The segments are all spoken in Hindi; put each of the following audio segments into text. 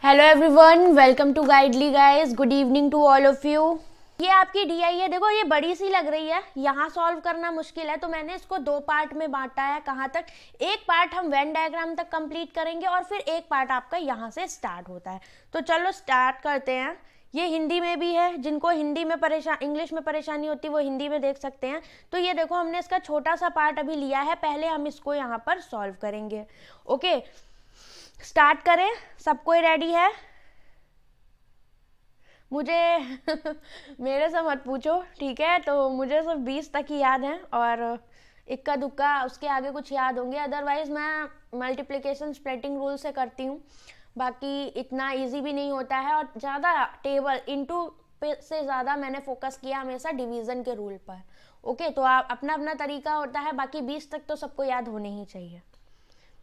Hello everyone, welcome to Guidely guys. Good evening to all of you. ये आपकी डीआई है, देखो ये बड़ी सी लग रही है, यहाँ सॉल्व करना मुश्किल है तो मैंने इसको दो पार्ट में बांटा है। कहाँ तक? एक पार्ट हम वेन डायग्राम तक कंप्लीट करेंगे और फिर एक पार्ट आपका यहाँ से स्टार्ट होता है। तो चलो स्टार्ट करते हैं। ये हिंदी में भी है, जिनको हिंदी में इंग्लिश में परेशानी होती है वो हिंदी में देख सकते हैं। तो ये देखो हमने इसका छोटा सा पार्ट अभी लिया है, पहले हम इसको यहाँ पर सॉल्व करेंगे। ओके, स्टार्ट करें। सब कोई रेडी है? मुझे मेरे से मत पूछो, ठीक है? तो मुझे सिर्फ 20 तक ही याद है और इक्का दुक्का उसके आगे कुछ याद होंगे, अदरवाइज मैं मल्टीप्लिकेशन स्प्लिटिंग रूल से करती हूँ। बाकी इतना इजी भी नहीं होता है और ज़्यादा टेबल इनटू से ज़्यादा मैंने फोकस किया हमेशा डिवीज़न के रूल पर। ओके, तो आप अपना अपना तरीका होता है। बाकी 20 तक तो सबको याद होने ही चाहिए,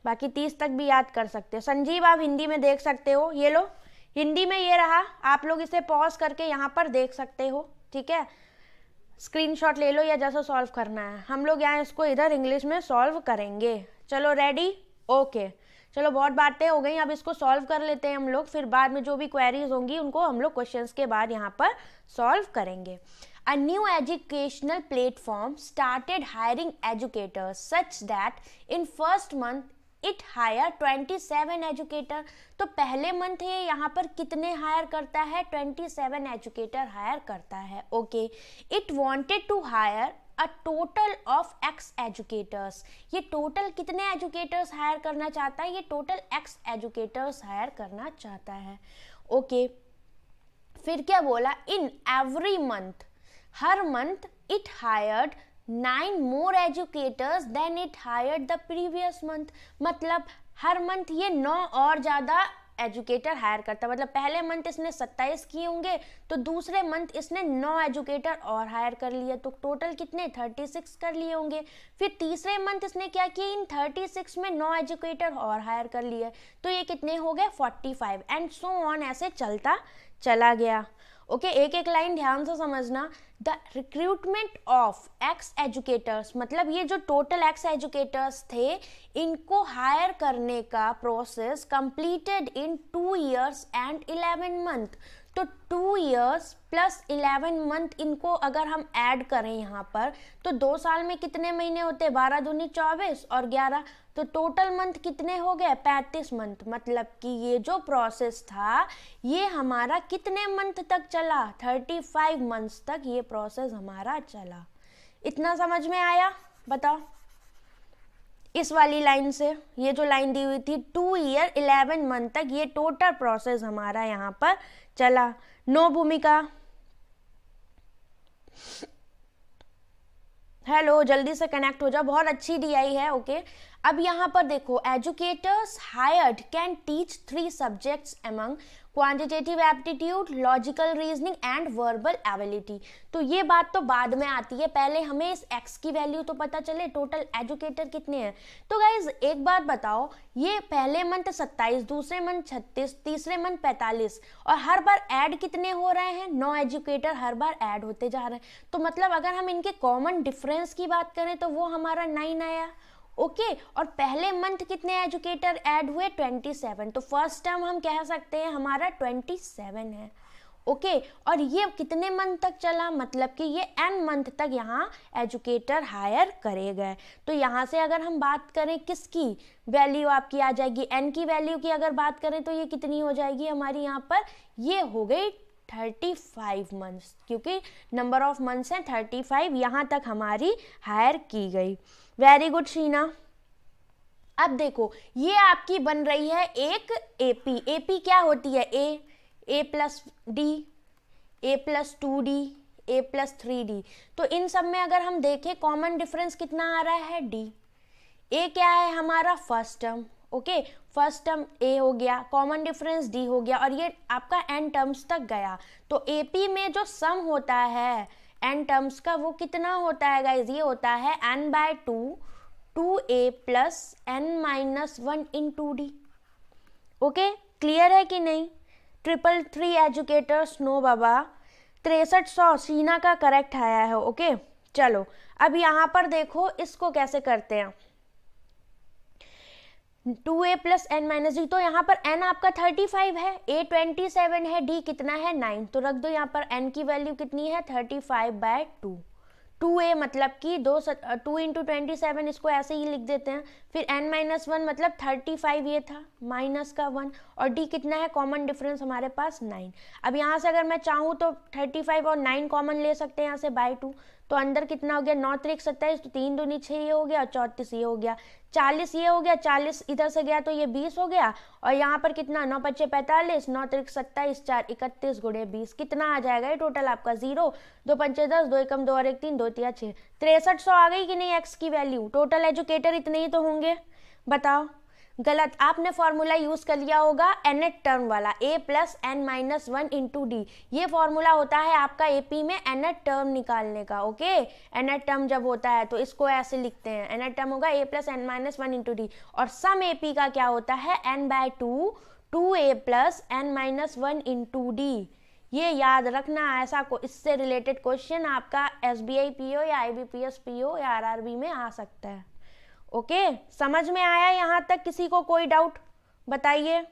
बाकी 30 तक भी याद कर सकते हो। संजीव, आप हिंदी में देख सकते हो, ये लो हिंदी में ये रहा, आप लोग इसे पॉज करके यहाँ पर देख सकते हो, ठीक है? स्क्रीनशॉट ले लो या जैसा सॉल्व करना है। हम लोग यहाँ इसको इधर इंग्लिश में सॉल्व करेंगे। चलो रेडी? ओके, चलो बहुत बातें हो गई, अब इसको सॉल्व कर लेते हैं हम लोग, फिर बाद में जो भी क्वेरीज होंगी उनको हम लोग क्वेश्चंस के बाद यहाँ पर सॉल्व करेंगे। A new educational platform started hiring educators such that in first month it hire 27 educator. तो पहले मंथ ये यहाँ पर कितने हायर करता है? 27 एजुकेटर हायर करता है। Okay, it wanted to hire a total of X educators. ये टोटल कितने एजुकेटर्स हायर करना चाहता है? ये टोटल एक्स एजुकेटर्स हायर करना चाहता है। ओके, फिर क्या बोला? In every month, her month it hired 9 more educators than it hired the previous month। मतलब हर मंथ ये 9 और ज़्यादा एजुकेटर हायर करता है। मतलब पहले मंथ इसने 27 किए होंगे तो दूसरे मंथ इसने 9 एजुकेटर और हायर कर लिए, तो टोटल कितने? 36 कर लिए होंगे। फिर तीसरे मंथ इसने क्या किया? इन 36 में 9 एजुकेटर और हायर कर लिए, तो ये कितने हो गए? 45 एंड सो ऑन, ऐसे चलता चला गया। ओके, एक एक लाइन ध्यान से समझना। The recruitment of X educators, मतलब ये जो टोटल एक्स एजुकेटर्स थे इनको हायर करने का process completed in 2 years and 11 month। तो 2 years प्लस 11 मंथ इनको अगर हम ऐड करें यहाँ पर तो 2 साल में कितने महीने होते हैं? 12 दूनी 24 और 11, तो टोटल मंथ कितने हो गए? 35 मंथ। मतलब कि ये जो प्रोसेस था ये हमारा कितने मंथ तक चला? 35 मंथ्स तक ये प्रोसेस हमारा चला। इतना समझ में आया? बताओ। इस वाली लाइन से, ये जो लाइन दी हुई थी 2 year 11 मंथ तक ये टोटल प्रोसेस हमारा यहाँ पर चला। नो भूमिका, हेलो, जल्दी से कनेक्ट हो जाओ, बहुत अच्छी डीआई है। ओके, अब यहाँ पर देखो, educators hired can teach 3 subjects among quantitative aptitude, logical reasoning and verbal ability. तो ये बात तो बाद में आती है, पहले हमें इस एक्स की वैल्यू तो पता चले, टोटल एजुकेटर कितने हैं। तो गाइज एक बात बताओ, ये पहले मंथ 27, दूसरे मंथ 36, तीसरे मंथ 45 और हर बार ऐड कितने हो रहे हैं? 9 एजुकेटर हर बार ऐड होते जा रहे हैं। तो मतलब अगर हम इनके कॉमन डिफरेंस की बात करें तो वो हमारा 9 आया। ओके, और पहले मंथ कितने एजुकेटर ऐड हुए? 27। तो फर्स्ट टर्म हम कह सकते हैं हमारा 27 है। ओके, और ये कितने मंथ तक चला? मतलब कि ये n मंथ तक यहाँ एजुकेटर हायर करे गए। तो यहाँ से अगर हम बात करें किसकी वैल्यू आपकी आ जाएगी, n की वैल्यू की अगर बात करें तो ये कितनी हो जाएगी हमारी? यहाँ पर ये हो गई 35 मंथ्स, क्योंकि नंबर ऑफ मंथ्स हैं 35, यहाँ तक हमारी हायर की गई। Very good Sheena. अब देखो ये आपकी बन रही है एक एपी। एपी क्या होती है? ए प्लस डी, ए प्लस 2d, ए प्लस 3d। तो इन सब में अगर हम देखें कॉमन डिफरेंस कितना आ रहा है? डी। ए क्या है हमारा? First term. Okay, first term A हो गया, कॉमन डिफरेंस डी हो गया और ये आपका n टर्म्स तक गया। तो एपी में जो सम होता है n टर्म्स का वो कितना होता है गाइज? ये होता है n/2 2a प्लस n-1 इन 2d। ओके, क्लियर है कि नहीं? 333 एजुकेटर्स नो बाबा, 6300 शीना का करेक्ट आया है। ओके, चलो अब यहाँ पर देखो इसको कैसे करते हैं। 2a plus N minus D, तो यहाँ पर n आपका 35 है, a 27 है, d कितना है 9, तो रख दो यहाँ पर n की वैल्यू कितनी है 35/2। 2a मतलब कि 2 इंटू 27, इसको ऐसे ही लिख देते हैं। फिर n माइनस 1 मतलब 35 ये था, माइनस का 1, और d कितना है, कॉमन डिफरेंस हमारे पास 9। अब यहाँ से अगर मैं चाहूँ तो 35 और 9 कॉमन ले सकते हैं यहाँ से बाई 2, तो अंदर कितना हो गया 9 त्रिक 27, तो 3 दूनी 6 ये हो गया, और 34 ये हो गया, 40 ये हो गया, 40 इधर से गया तो ये 20 हो गया, और यहाँ पर कितना 9 पच्चे 45, 9 त्रिक 27, 4 31 गुणे 20, कितना आ जाएगा ये टोटल आपका 0, 2 पंचे 10, 2 एकम 2 और 1 3, 2 तिया 6, 6300 आ गई कि नहीं एक्स की वैल्यू। टोटल एजुकेटर इतने ही तो होंगे, बताओ। गलत, आपने फॉर्मूला यूज कर लिया होगा nth टर्म वाला, a plus N minus 1 into D. ये फॉर्मूला होता है आपका एपी में nth टर्म निकालने का, ओके। nth टर्म जब होता है तो इसको ऐसे लिखते हैं, nth टर्म होगा a plus N minus 1 into D, और सम एपी का क्या होता है n/2 2a plus N minus 1 into D. ये याद रखना, ऐसा को इससे रिलेटेड क्वेश्चन आपका SBI PO या IBPS PO या RRB में आ सकता है, ओके। समझ में आया यहां तक? किसी को कोई डाउट बताइए।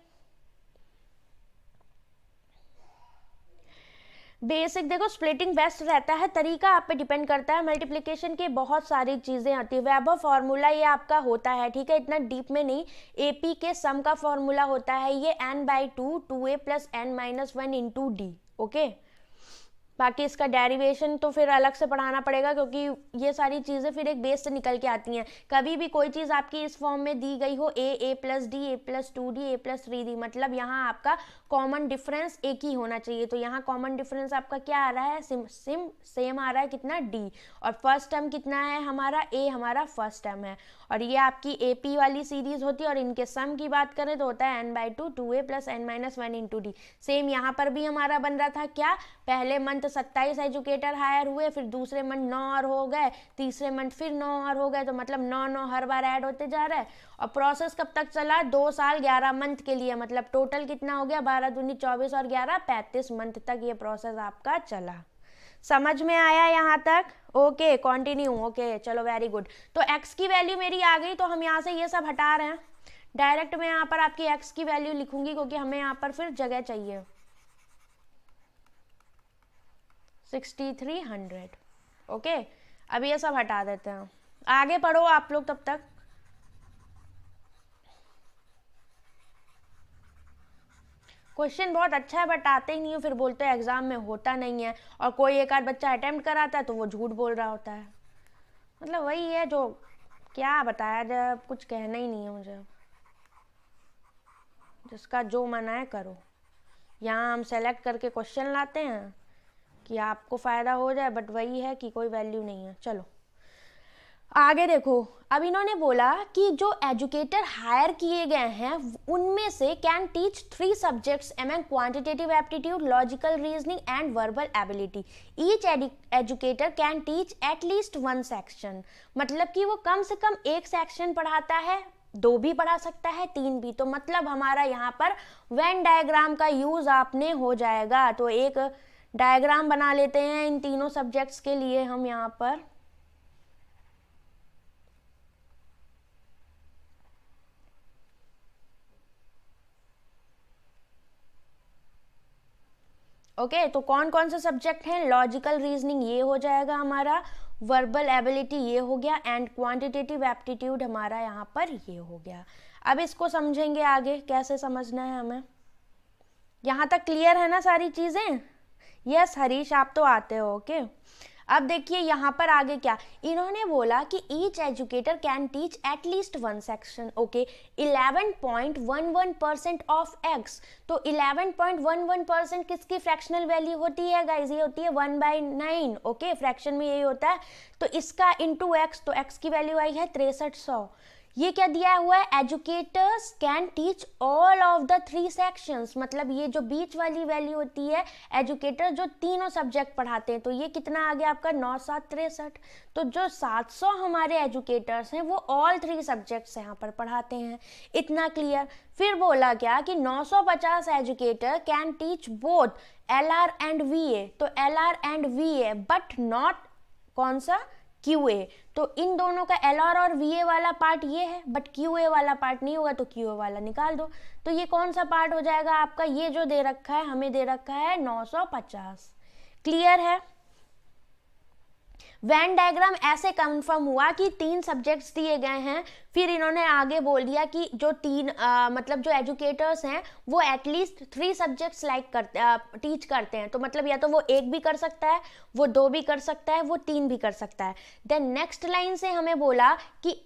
बेसिक देखो, स्प्लिटिंग बेस्ट रहता है, तरीका आप पे डिपेंड करता है। मल्टीप्लिकेशन की बहुत सारी चीजें आती है, वैभव फॉर्मूला ये आपका होता है, ठीक है, इतना डीप में नहीं। एपी के सम का फॉर्मूला होता है ये n/2 2a plus N minus 1 into D, okay. बाकी इसका डेरिवेशन तो फिर अलग से पढ़ाना पड़ेगा, क्योंकि ये सारी चीज़ें फिर एक बेस से निकल के आती हैं। कभी भी कोई चीज़ आपकी इस फॉर्म में दी गई हो, a plus D, a plus 2d, a plus 3d, मतलब यहाँ आपका कॉमन डिफरेंस एक ही होना चाहिए। तो यहाँ कॉमन डिफरेंस आपका क्या आ रहा है, सेम आ रहा है, कितना d, और फर्स्ट टर्म कितना है हमारा a, हमारा फर्स्ट टर्म है। और ये आपकी AP वाली सीरीज होती है, और इनके सम की बात करें तो होता है n/2 2a plus N minus 1 into D. Same यहाँ पर भी हमारा बन रहा था क्या, पहले मंथ 27 एजुकेटर हायर हुए, फिर दूसरे मंथ 9 और हो गए, तीसरे मंथ फिर 9 और हो गए, तो मतलब 9 हर बार ऐड होते जा रहा है। और प्रोसेस कब तक चला, 2 साल 11 मंथ के लिए, मतलब टोटल कितना हो गया 12 दूनी 24 और 11 35 मंथ तक ये प्रोसेस आपका चला। समझ में आया यहाँ तक? ओके, कंटिन्यू, ओके, चलो वेरी गुड। तो x की वैल्यू मेरी आ गई, तो हम यहाँ से ये सब हटा रहे हैं। डायरेक्ट मैं यहाँ पर आपकी x की वैल्यू लिखूंगी, क्योंकि हमें यहाँ पर फिर जगह चाहिए। 6300, ओके। अब ये सब हटा देते हैं, आगे पढ़ो आप लोग तब तक। क्वेश्चन बहुत अच्छा है, बट आते ही नहीं हो, फिर बोलते हैं एग्जाम में होता नहीं है, और कोई एक आध बच्चा अटेम्प्ट कराता है तो वो झूठ बोल रहा होता है। मतलब वही है, जो क्या बताया जाए, कुछ कहना ही नहीं है मुझे। जिसका जो मन है करो। यहाँ हम सेलेक्ट करके क्वेश्चन लाते हैं कि आपको फ़ायदा हो जाए, बट वही है कि कोई वैल्यू नहीं है। चलो आगे देखो, अब इन्होंने बोला कि जो एजुकेटर हायर किए गए हैं उनमें से can teach 3 subjects among quantitative aptitude, logical reasoning and verbal ability. Each educator can teach at least 1 section, मतलब कि वो कम से कम 1 सेक्शन पढ़ाता है, 2 भी पढ़ा सकता है, 3 भी। तो मतलब हमारा यहाँ पर वेन डायग्राम का यूज आपने हो जाएगा। तो एक डायग्राम बना लेते हैं इन तीनों सब्जेक्ट्स के लिए हम यहाँ पर। ओके, तो कौन कौन से सब्जेक्ट हैं, लॉजिकल रीजनिंग ये हो जाएगा हमारा, वर्बल एबिलिटी ये हो गया, एंड क्वांटिटेटिव एप्टीट्यूड हमारा यहाँ पर ये हो गया। अब इसको समझेंगे आगे कैसे समझना है हमें। यहाँ तक क्लियर है ना सारी चीजें? यस हरीश, आप तो आते हो, ओके। अब देखिए यहाँ पर आगे क्या इन्होंने बोला कि each educator can teach at least 1 section, okay. 11.11% of x, तो 11.11% किसकी फ्रैक्शनल वैल्यू होती है गाइज, ये होती है 1/9, ओके। फ्रैक्शन में यही होता है, तो इसका इंटू x, तो x की वैल्यू आई है 6300। ये क्या दिया हुआ है, educators can teach all of the 3 sections, मतलब ये जो बीच वाली वैल्यू होती है, एजुकेटर जो तीनों सब्जेक्ट पढ़ाते हैं, तो ये कितना आ गया आपका 9×7=63। तो जो 700 हमारे एजुकेटर्स हैं वो ऑल 3 सब्जेक्ट्स यहाँ पर पढ़ाते हैं। इतना क्लियर। फिर बोला क्या कि 950 educator can teach both LR and VA, तो LR and VA but not कौन सा QA। तो इन दोनों का LR और VA वाला पार्ट ये है, बट QA वाला पार्ट नहीं होगा, तो QA वाला निकाल दो। तो ये कौन सा पार्ट हो जाएगा आपका, ये जो दे रखा है, हमें दे रखा है 950। क्लियर है। वेन डायग्राम ऐसे कंफर्म हुआ कि 3 सब्जेक्ट्स दिए गए हैं, फिर इन्होंने आगे बोल दिया कि जो मतलब जो एजुकेटर्स हैं वो एटलीस्ट 3 सब्जेक्ट्स टीच करते हैं। तो मतलब या तो वो 1 भी कर सकता है, वो 2 भी कर सकता है, वो 3 भी कर सकता है। देन नेक्स्ट लाइन से हमें बोला कि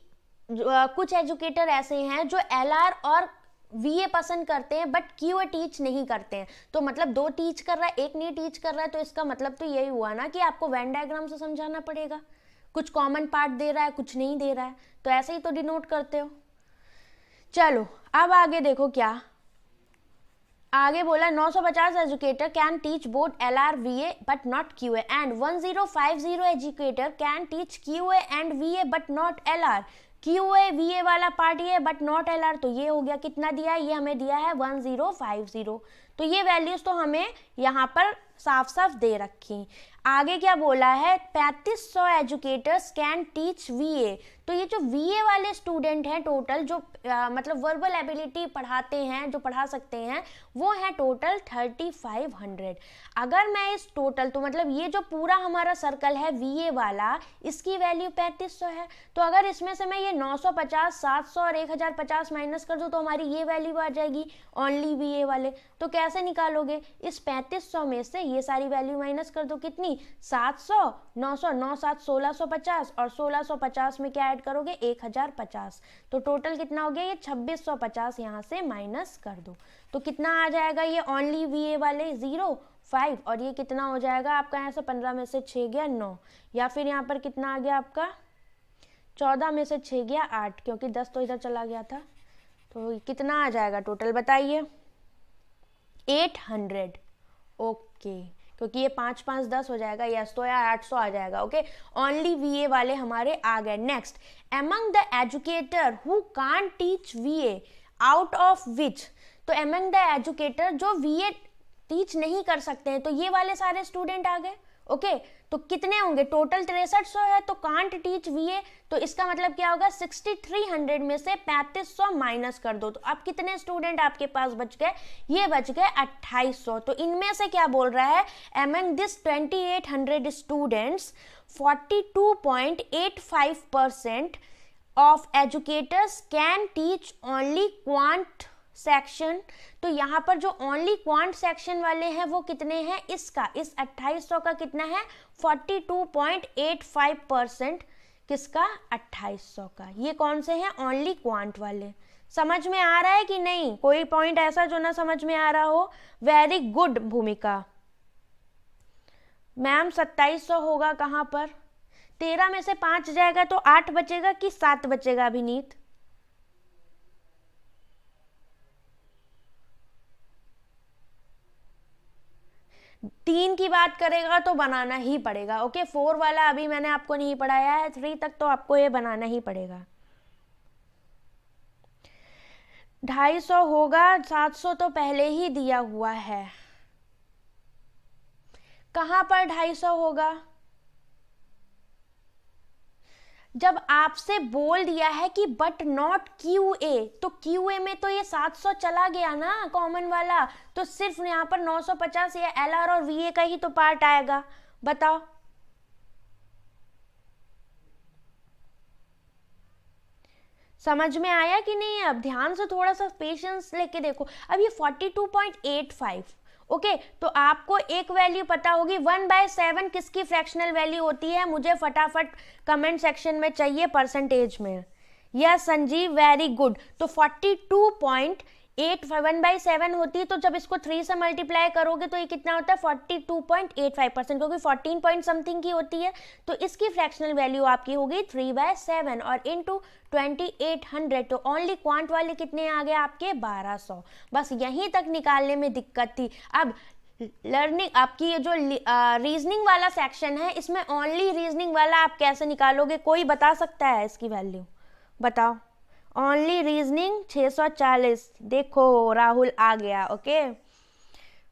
कुछ एजुकेटर ऐसे हैं जो LR और VA पसंद करते हैं बट QA टीच नहीं करते हैं। तो मतलब 2 टीच कर रहा है, 1 नहीं टीच कर रहा है, तो इसका मतलब तो यही हुआ ना कि आपको वेन डायग्राम से समझाना पड़ेगा। कुछ कॉमन पार्ट दे रहा है, कुछ नहीं दे रहा है, तो ऐसे ही तो डिनोट करते हो। चलो अब आगे देखो क्या आगे बोला। 950 educator can teach both LR VA but not QA and 1050 educator can teach QA and VA but not LR। QA VA वाला पार्ट ये बट नॉट LR, तो ये हो गया, कितना दिया है, ये हमें दिया है 1050। तो ये वैल्यूज तो हमें यहाँ पर साफ साफ दे रखी। आगे क्या बोला है, 3500 एजुकेटर्स कैन टीच VA। तो ये जो VA वाले स्टूडेंट हैं टोटल, जो मतलब वर्बल एबिलिटी पढ़ाते हैं, जो पढ़ा सकते हैं, वो है टोटल 3500। अगर मैं इस टोटल, तो मतलब ये जो पूरा हमारा सर्कल है VA वाला, इसकी वैल्यू 3500 है। तो अगर इसमें से मैं ये 950, 700 और 1050 माइनस कर दूँ तो हमारी ये वैल्यू आ जाएगी ओनली VA वाले। तो कैसे निकालोगे, इस 3500 में से ये सारी वैल्यू माइनस कर दो, कितनी, 700, 900, 9 7 1650, और 1650 में क्या ऐड करोगे, 1050। तो टोटल कितना हो गया, ये 2650 यहाँ से माइनस कर दो। तो कितना आ जाएगा, ये ओनली VA वाले 0.5, और ये कितना हो जाएगा आपका, यहाँ से 15 में से 6 गया 9, या फिर यहाँ पर कितना आ गया आपका, 14 में से 6 गया 8, क्योंकि 10 तो इधर चला गया था। तो कितना आ जाएगा टोटल बताइए, 800। ओके, क्योंकि ये 5 5 10 हो जाएगा, यस, तो यार 800 आ जाएगा। ओके, ओनली VA वाले हमारे आ गए। Next, among the educator who can't teach VA out of विच। तो एमंग द एजुकेटर जो VA टीच नहीं कर सकते हैं, तो ये वाले सारे स्टूडेंट आ गए। ओके, तो कितने होंगे, टोटल 6300 है, तो कांट टीच VA, तो इसका मतलब क्या होगा, 6300 में से 3500 माइनस कर दो। तो अब कितने स्टूडेंट आपके पास बच गए, ये बच गए 2800। तो इनमें से क्या बोल रहा है, among this 2800 students 42.85% of educators can teach only quant section. तो यहाँ पर जो ओनली क्वांट सेक्शन वाले हैं वो कितने हैं, इसका, इस 2800 का कितना है, 42.85%, किसका, 2800 का। ये कौन से हैं, ओनली क्वांट वाले। समझ में आ रहा है कि नहीं, कोई पॉइंट ऐसा जो ना समझ में आ रहा हो। वेरी गुड भूमिका। मैम 2700 होगा कहाँ पर, 13 में से 5 जाएगा तो 8 बचेगा कि 7 बचेगा अभिनीत, तीन की बात करेगा तो बनाना ही पड़ेगा। ओके, 4 वाला अभी मैंने आपको नहीं पढ़ाया है, 3 तक तो आपको ये बनाना ही पड़ेगा। 250 होगा, 700 तो पहले ही दिया हुआ है। कहां पर 250 होगा, जब आपसे बोल दिया है कि बट नॉट QA, तो QA में तो ये 700 चला गया ना कॉमन वाला, तो सिर्फ यहाँ पर 950 या LR और VA का ही तो पार्ट आएगा। बताओ, समझ में आया कि नहीं। अब ध्यान से थोड़ा सा पेशेंस लेके देखो। अब ये 42.85, ओके, तो आपको एक वैल्यू पता होगी, 1/7 किसकी फ्रैक्शनल वैल्यू होती है, मुझे फटाफट कमेंट सेक्शन में चाहिए परसेंटेज में। Yes Sanjeev, very good. तो 42.81/7 होती है, तो जब इसको 3 से मल्टीप्लाई करोगे तो ये कितना होता है, 42.85%, क्योंकि 14 पॉइंट समथिंग की होती है, तो इसकी फ्रैक्शनल वैल्यू आपकी होगी 3/7 और इनटू 2800। तो ओनली क्वांट वाले कितने आ गए आपके, 1200। बस यहीं तक निकालने में दिक्कत थी। अब लर्निंग, आपकी ये जो रीजनिंग वाला सेक्शन है, इसमें ओनली रीजनिंग वाला आप कैसे निकालोगे, कोई बता सकता है इसकी वैल्यू, बताओ। ओनली रीजनिंग 640, देखो राहुल आ गया। ओके,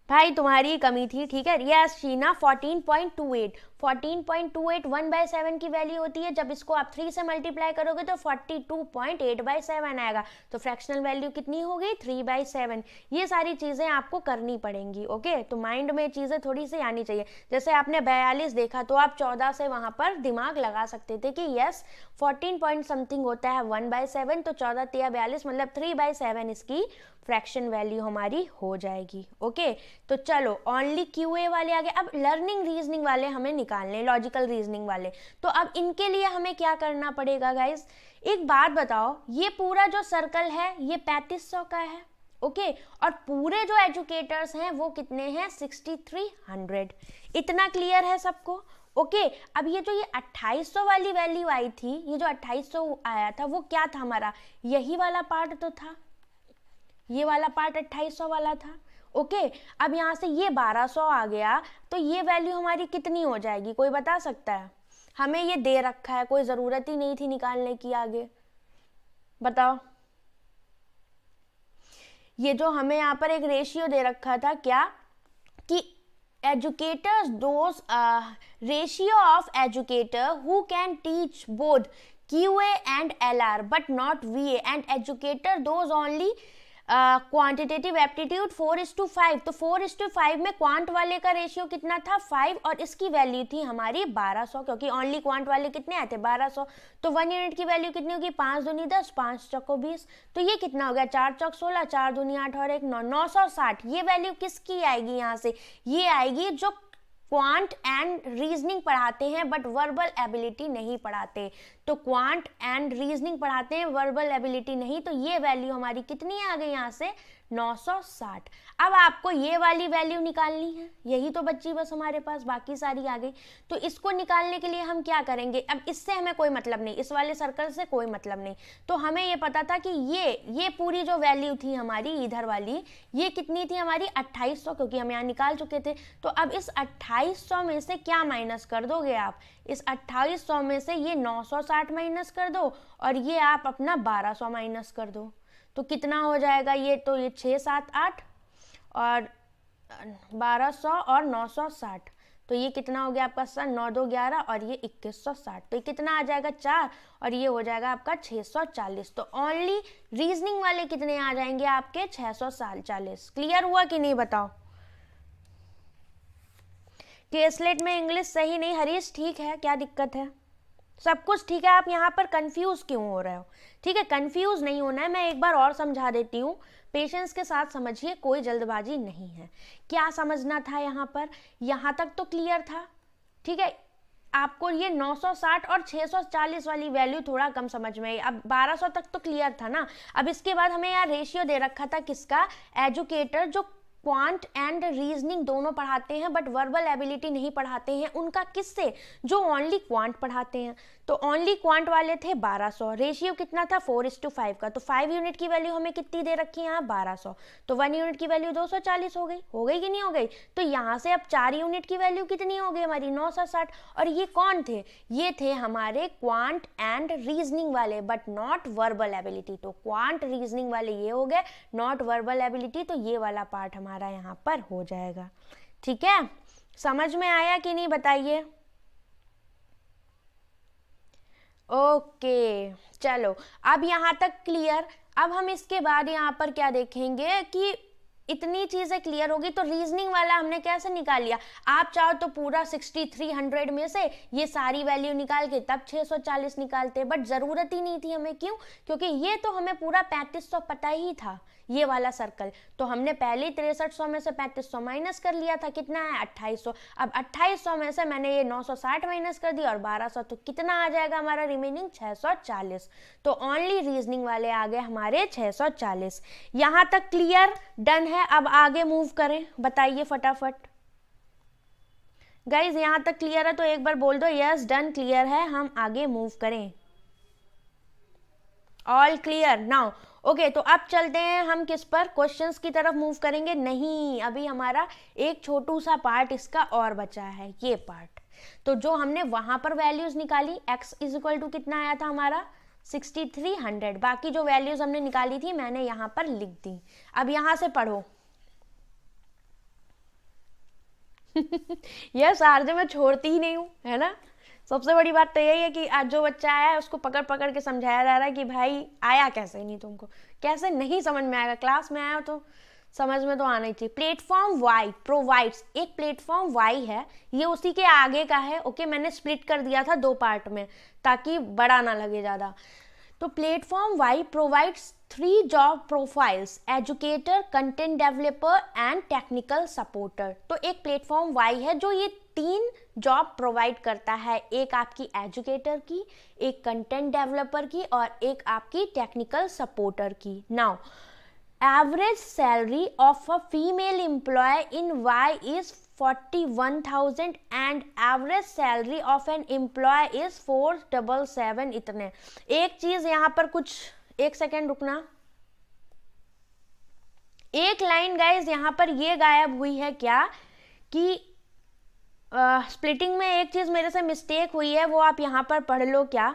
भाई तुम्हारी कमी थी, ठीक है। यस शीना, 14.28 14.28 1/7 की वैल्यू होती है। जब इसको आप 3 से मल्टीप्लाई करोगे तो 42.8/7 आएगा। तो फ्रैक्शनल वैल्यू कितनी हो गई? 3/7। ये सारी चीज़ें आपको करनी पड़ेंगी, ओके। तो माइंड में चीज़ें थोड़ी सी आनी चाहिए। जैसे आपने 42 देखा तो आप 14 से वहाँ पर दिमाग लगा सकते थे कि यस 14 पॉइंट समथिंग होता है 1/7, तो 14 तिया 42 मतलब 3/7 इसकी फ्रैक्शन वैल्यू हमारी हो जाएगी, ओके। तो चलो ओनली क्यूए वाले आ गए। अब लर्निंग रीजनिंग वाले हमें निकालने, लॉजिकल रीजनिंग वाले। तो अब इनके लिए हमें क्या करना पड़ेगा गाइस? एक बात बताओ, ये पूरा जो सर्कल है ये 3500 का है, ओके। और पूरे जो एजुकेटर्स हैं वो कितने हैं? 6300। इतना क्लियर है सबको? ओके। अब ये जो ये 2800 वाली वैल्यू आई थी, ये जो 2800 आया था वो क्या था हमारा? यही वाला पार्ट तो था, ये वाला पार्ट 2800 वाला था, ओके। अब यहाँ से ये 1200 आ गया, तो ये वैल्यू हमारी कितनी हो जाएगी? कोई बता सकता है? हमें ये दे रखा है, कोई ज़रूरत ही नहीं थी निकालने की आगे, बताओ। ये जो हमें यहाँ पर एक रेशियो दे रखा था, क्या कि educators those ratio of educator who can teach both QA and LR but not VA, and educator those only quantitative aptitude 4:5। तो 4:5 में क्वांट वाले का रेशियो कितना था? 5, और इसकी वैल्यू थी हमारी 1200, क्योंकि ओनली क्वांट वाले कितने आए थे? 1200। तो 1 यूनिट की वैल्यू कितनी होगी? 5 दूनी 10, 5 चौको 20। तो ये कितना हो गया? 4 चौक 16, 4 दूनी 8 और 1 9, 960। ये वैल्यू किसकी आएगी यहाँ से? ये आएगी जो क्वांट एंड रीजनिंग पढ़ाते हैं बट वर्बल एबिलिटी नहीं पढ़ाते। तो क्वांट एंड रीजनिंग पढ़ाते हैं, वर्बल एबिलिटी नहीं। तो ये वैल्यू हमारी कितनी आ गई यहाँ से? 960। अब आपको ये वाली वैल्यू निकालनी है, यही तो बच्ची बस हमारे पास, बाकी सारी आ गई। तो इसको निकालने के लिए हम क्या करेंगे? अब इससे हमें कोई मतलब नहीं, इस वाले सर्कल से कोई मतलब नहीं। तो हमें ये पता था कि ये पूरी जो वैल्यू थी हमारी इधर वाली, ये कितनी थी हमारी? 2800, क्योंकि हम यहाँ निकाल चुके थे। तो अब इस 2800 में से क्या माइनस कर दोगे आप? इस 2800 में से ये 960 माइनस कर दो, और ये आप अपना 1200 माइनस कर दो। तो कितना हो जाएगा? ये तो ये 6 7 8 और 1200 और 960। तो ये कितना हो गया आपका सर? 9 2 11 और ये 2160। तो ये कितना आ जाएगा? 4, और ये हो जाएगा आपका 640। तो ओनली रीजनिंग वाले कितने आ जाएंगे आपके? 640। क्लियर हुआ कि नहीं बताओ? केसलेट में इंग्लिश सही नहीं हरीश? ठीक है, क्या दिक्कत है? सब कुछ ठीक है, आप यहाँ पर कंफ्यूज क्यों हो रहे हो? ठीक है, कंफ्यूज नहीं होना है। मैं एक बार और समझा देती हूँ, पेशेंस के साथ समझिए, कोई जल्दबाजी नहीं है। क्या समझना था यहाँ पर? यहाँ तक तो क्लियर था, ठीक है। आपको ये 960 और 640 वाली वैल्यू थोड़ा कम समझ में आई। अब 1200 तक तो क्लियर था ना। अब इसके बाद हमें यहाँ रेशियो दे रखा था किसका? एजुकेटर जो क्वांट एंड रीजनिंग दोनों पढ़ाते हैं बट वर्बल एबिलिटी नहीं पढ़ाते हैं, उनका किससे? जो ओनली क्वांट पढ़ाते हैं। तो ओनली क्वांट वाले थे 1200, रेशियो कितना था? 4:5 का। तो 5 यूनिट की वैल्यू हमें कितनी दे रखी है यहाँ? 1200। तो 1 यूनिट की वैल्यू 240 हो गई कि नहीं हो गई? तो यहाँ से अब 4 यूनिट की वैल्यू कितनी हो गई हमारी? 960। और ये कौन थे? ये थे हमारे क्वांट एंड रीजनिंग वाले बट नॉट वर्बल एबिलिटी। तो क्वांट रीजनिंग वाले ये हो गए, नॉट वर्बल एबिलिटी। तो ये वाला पार्ट हमारा यहाँ पर हो जाएगा, ठीक है। समझ में आया कि नहीं बताइए? ओके चलो, अब यहाँ तक क्लियर। अब हम इसके बाद यहाँ पर क्या देखेंगे कि इतनी चीज़ें क्लियर होगी तो रीजनिंग वाला हमने कैसे निकाल लिया। आप चाहो तो पूरा 6300 में से ये सारी वैल्यू निकाल के तब 640 निकालते, बट ज़रूरत ही नहीं थी हमें। क्यों? क्योंकि ये तो हमें पूरा 3500 पता ही था, ये वाला सर्कल। तो हमने पहले ही 6300 में से 3500 माइनस कर लिया था। कितना है? 2800। अब 2800 में से मैंने ये 960 माइनस कर दिया और 1200, तो कितना आ जाएगा हमारा रिमेनिंग? 640। तो ओनली रीजनिंग वाले आ गए हमारे 640। यहाँ तक क्लियर? डन है? अब आगे मूव करें, बताइए फटाफट। गाइज यहाँ तक क्लियर है तो एक बार बोल दो यस डन, क्लियर है, हम आगे मूव करें। All clear now? ओके, तो अब चलते हैं हम किस पर? क्वेश्चंस की तरफ मूव करेंगे। नहीं, अभी हमारा एक छोटू सा पार्ट इसका और बचा है, ये पार्ट। तो जो हमने वहां पर वैल्यूज निकाली, x इक्वल टू कितना आया था हमारा? 6300। बाकी जो वैल्यूज हमने निकाली थी मैंने यहाँ पर लिख दी। अब यहाँ से पढ़ो, यस आरजे मैं छोड़ती ही नहीं हूँ, है ना। सबसे बड़ी बात तो यही है कि आज जो बच्चा आया है उसको पकड़ पकड़ के समझाया जा रहा है कि भाई आया कैसे नहीं तुमको, कैसे नहीं समझ में आएगा, क्लास में आया तो समझ में तो आना ही चाहिए। प्लेटफॉर्म वाई प्रोवाइड्स, एक प्लेटफॉर्म वाई है, ये उसी के आगे का है। ओके, मैंने स्प्लिट कर दिया था 2 पार्ट में ताकि बड़ा ना लगे ज़्यादा। तो platform Y provides 3 job profiles, educator, content developer and technical supporter. तो एक प्लेटफॉर्म वाई है जो ये 3 जॉब प्रोवाइड करता है, एक आपकी एजुकेटर की, एक कंटेंट डेवलपर की और एक आपकी टेक्निकल सपोर्टर की। Now average salary of a female employee in Y is 41,000 and average salary of an employee is 477। इतने। एक चीज यहाँ पर कुछ, एक सेकेंड रुकना, एक लाइन गाइज यहाँ पर ये गायब हुई है क्या कि स्प्लिटिंग में एक चीज मेरे से मिस्टेक हुई है, वो आप यहाँ पर पढ़ लो क्या,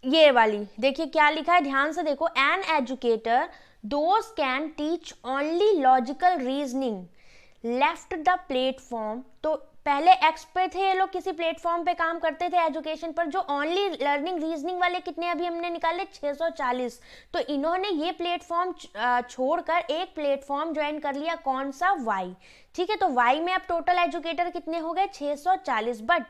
ये वाली देखिए क्या लिखा है, ध्यान से देखो। An educator those can teach only logical reasoning left the platform. तो पहले एक्स पे थे ये लोग, किसी प्लेटफॉर्म पे काम करते थे एजुकेशन पर, जो ओनली लर्निंग रीजनिंग वाले कितने अभी हमने निकाले 640। तो इन्होंने ये प्लेटफॉर्म छोड़कर एक प्लेटफॉर्म ज्वाइन कर लिया, कौन सा, वाई। ठीक है, तो वाई में अब टोटल एजुकेटर कितने हो गए 640। But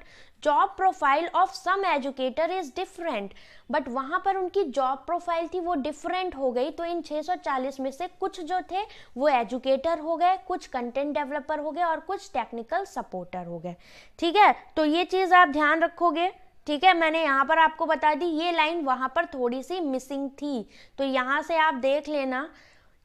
job profile of some educator is different, but वहां पर उनकी जॉब प्रोफाइल थी वो डिफरेंट हो गई। तो इन 640 में से कुछ जो थे वो एजुकेटर हो गए, कुछ कंटेंट डेवलपर हो गए और कुछ टेक्निकल सपोर्टर हो गए। ठीक है, तो ये चीज आप ध्यान रखोगे। ठीक है, मैंने यहाँ पर आपको बता दी, ये लाइन वहां पर थोड़ी सी मिसिंग थी, तो यहाँ से आप देख लेना,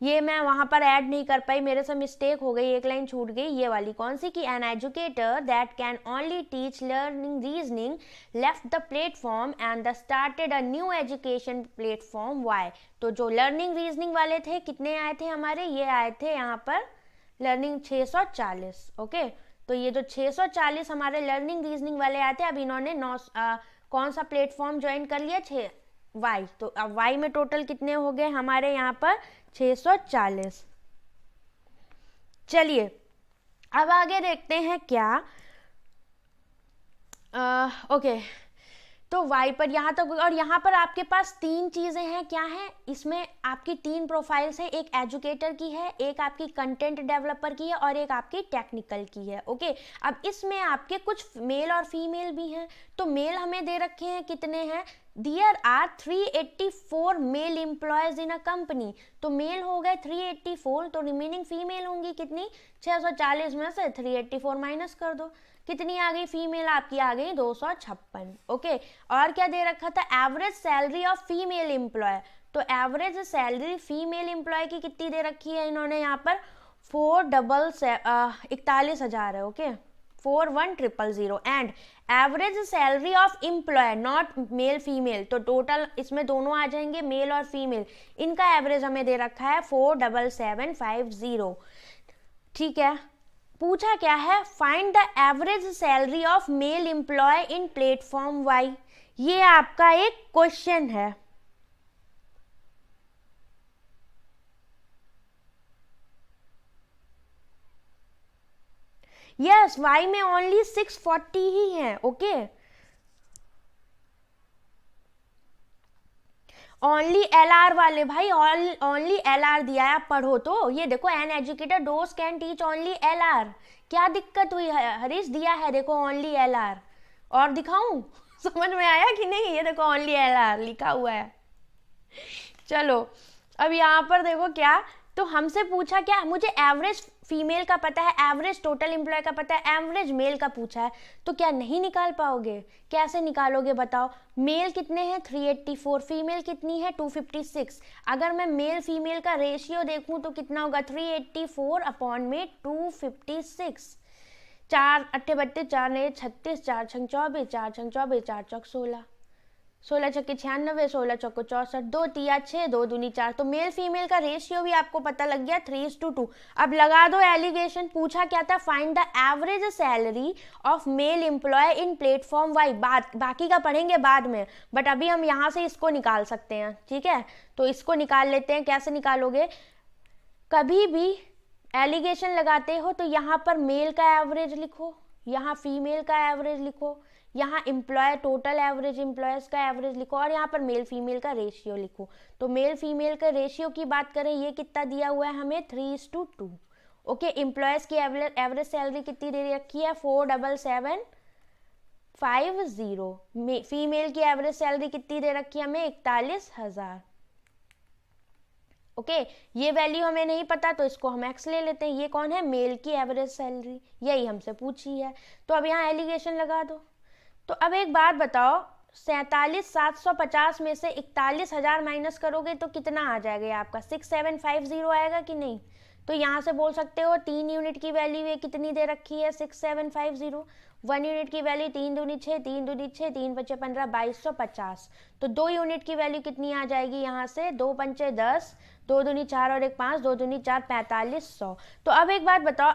ये मैं वहां पर ऐड नहीं कर पाई, मेरे से मिस्टेक हो गई, एक लाइन छूट गई, ये वाली कौन सी, कि an educator that can only teach learning reasoning left the platform and the started a new education platform Y. तो जो लर्निंग रीजनिंग वाले थे कितने आए थे हमारे, ये आए थे यहाँ पर लर्निंग 640। ओके, तो ये जो 640 हमारे लर्निंग रीजनिंग वाले आए थे, अब इन्होंने कौन सा प्लेटफॉर्म ज्वाइन कर लिया, वाई। तो अब वाई में टोटल कितने हो गए हमारे यहाँ पर 640। चलिए अब आगे देखते हैं क्या, ओके, तो वाई पर यहाँ तक। और यहाँ पर आपके पास 3 चीजें हैं, क्या है, इसमें आपकी 3 प्रोफाइल्स हैं, एक एजुकेटर की है, एक आपकी कंटेंट डेवलपर की है और एक आपकी टेक्निकल की है। ओके, अब इसमें आपके कुछ मेल और फीमेल भी हैं। तो मेल हमें दे रखे हैं, कितने हैं, There are 384 male employees in a company. तो मेल हो गए 384, तो रिमेनिंग फीमेल होंगी कितनी, 640 में से 384 माइनस कर दो, कितनी आ गई फीमेल आपकी, आ गई 256। ओके, और क्या दे रखा था, average salary of female employ. तो एवरेज सैलरी फीमेल एम्प्लॉय की कितनी दे रखी है इन्होंने यहाँ पर, 41,000 है। Okay, 41,000 and average salary of employ not male female. तो टोटल इसमें दोनों आ जाएंगे, मेल और फीमेल, इनका एवरेज हमें दे रखा है 47750। ठीक है, पूछा क्या है, find the average salary of male employ in platform Y. ये आपका एक क्वेश्चन है। यस, वाई में ओनली 640 ही है। ओके, ओनली LR वाले भाई, ओनली LR दिया है, आप पढ़ो तो। ये देखो, an educator dose can teach only LR, क्या दिक्कत हुई है हरीश, दिया है देखो ओनली LR। और दिखाऊं समझ में आया कि नहीं, ये देखो ओनली LR लिखा हुआ है। चलो अब यहाँ पर देखो क्या, तो हमसे पूछा क्या, मुझे एवरेज फीमेल का पता है, एवरेज टोटल एम्प्लॉय का पता है, एवरेज मेल का पूछा है, तो क्या नहीं निकाल पाओगे, कैसे निकालोगे बताओ। मेल कितने हैं 384, फीमेल कितनी है 256। अगर मैं मेल फीमेल का रेशियो देखूं तो कितना होगा, 384 अपॉन में 256, 4 8 32 4 9 36, 4 6 24, 4 6 24, 4 चौक 16, 16 छक्के 96, 16 चौको 64, 2 तिया 6, 2 दूनी 4। तो मेल फीमेल का रेशियो भी आपको पता लग गया 3:2। अब लगा दो एलिगेशन, पूछा क्या था, find the average salary of male employ in platform Y. बाकी का पढ़ेंगे बाद में, बट अभी हम यहाँ से इसको निकाल सकते हैं। ठीक है, तो इसको निकाल लेते हैं, कैसे निकालोगे, कभी भी एलिगेशन लगाते हो तो यहाँ पर मेल का एवरेज लिखो, यहाँ फीमेल का एवरेज लिखो, यहाँ एम्प्लॉय टोटल एवरेज एम्प्लॉयज का एवरेज लिखो और यहाँ पर मेल फीमेल का रेशियो लिखो। तो मेल फीमेल का रेशियो की बात करें, ये कितना दिया हुआ है हमें 3:2। ओके, एम्प्लॉयज की एवरेज सैलरी कितनी दे रखी है 47750। फीमेल की एवरेज सैलरी कितनी दे रखी है हमें 41,000। ओके, ये वैल्यू हमें नहीं पता तो इसको हम एक्स ले लेते हैं। ये कौन है, मेल की एवरेज सैलरी, यही हमसे पूछी है। तो अब यहाँ एलिगेशन लगा दो। तो अब एक बात बताओ, 47,750 में से 41,000 माइनस करोगे तो कितना आ जाएगा आपका 6750 आएगा कि नहीं। तो यहाँ से बोल सकते हो 3 यूनिट की वैल्यू ये कितनी दे रखी है 6750। 1 यूनिट की वैल्यू 3 दूनी 6, 3 दूनी 6, 3 पचे 15, 2250। तो 2 यूनिट की वैल्यू कितनी आ जाएगी यहाँ से 2 पंचे 10, 2 दूनी 4 और 1 5, 2 दूनी 4, 4500। तो अब एक बात बताओ,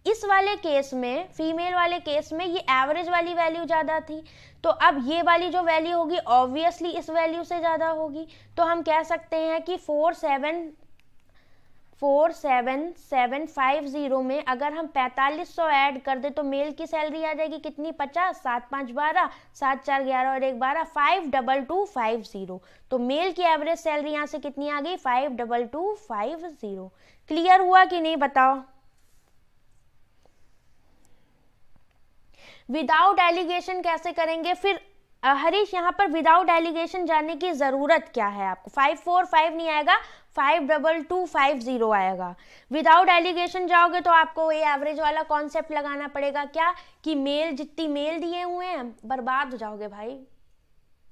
इस वाले केस में, फीमेल वाले केस में ये एवरेज वाली वैल्यू ज़्यादा थी, तो अब ये वाली जो वैल्यू होगी ऑब्वियसली इस वैल्यू से ज़्यादा होगी। तो हम कह सकते हैं कि 47750 में अगर हम 4500 ऐड कर दे तो मेल की सैलरी आ जाएगी कितनी 50, 7 5 12, 7 4 11 और 1 12, 52250। तो मेल की एवरेज सैलरी यहाँ से कितनी आ गई 52250। क्लियर हुआ कि नहीं बताओ। विदाउट एलिगेशन कैसे करेंगे फिर हरीश, यहाँ पर विदाउट एलिगेशन जाने की जरूरत क्या है आपको। 545 नहीं आएगा, 52250 आएगा। विदाउट एलिगेशन जाओगे तो आपको ये एवरेज वाला कॉन्सेप्ट लगाना पड़ेगा, क्या कि मेल जितनी मेल दिए हुए हैं बर्बाद हो जाओगे भाई।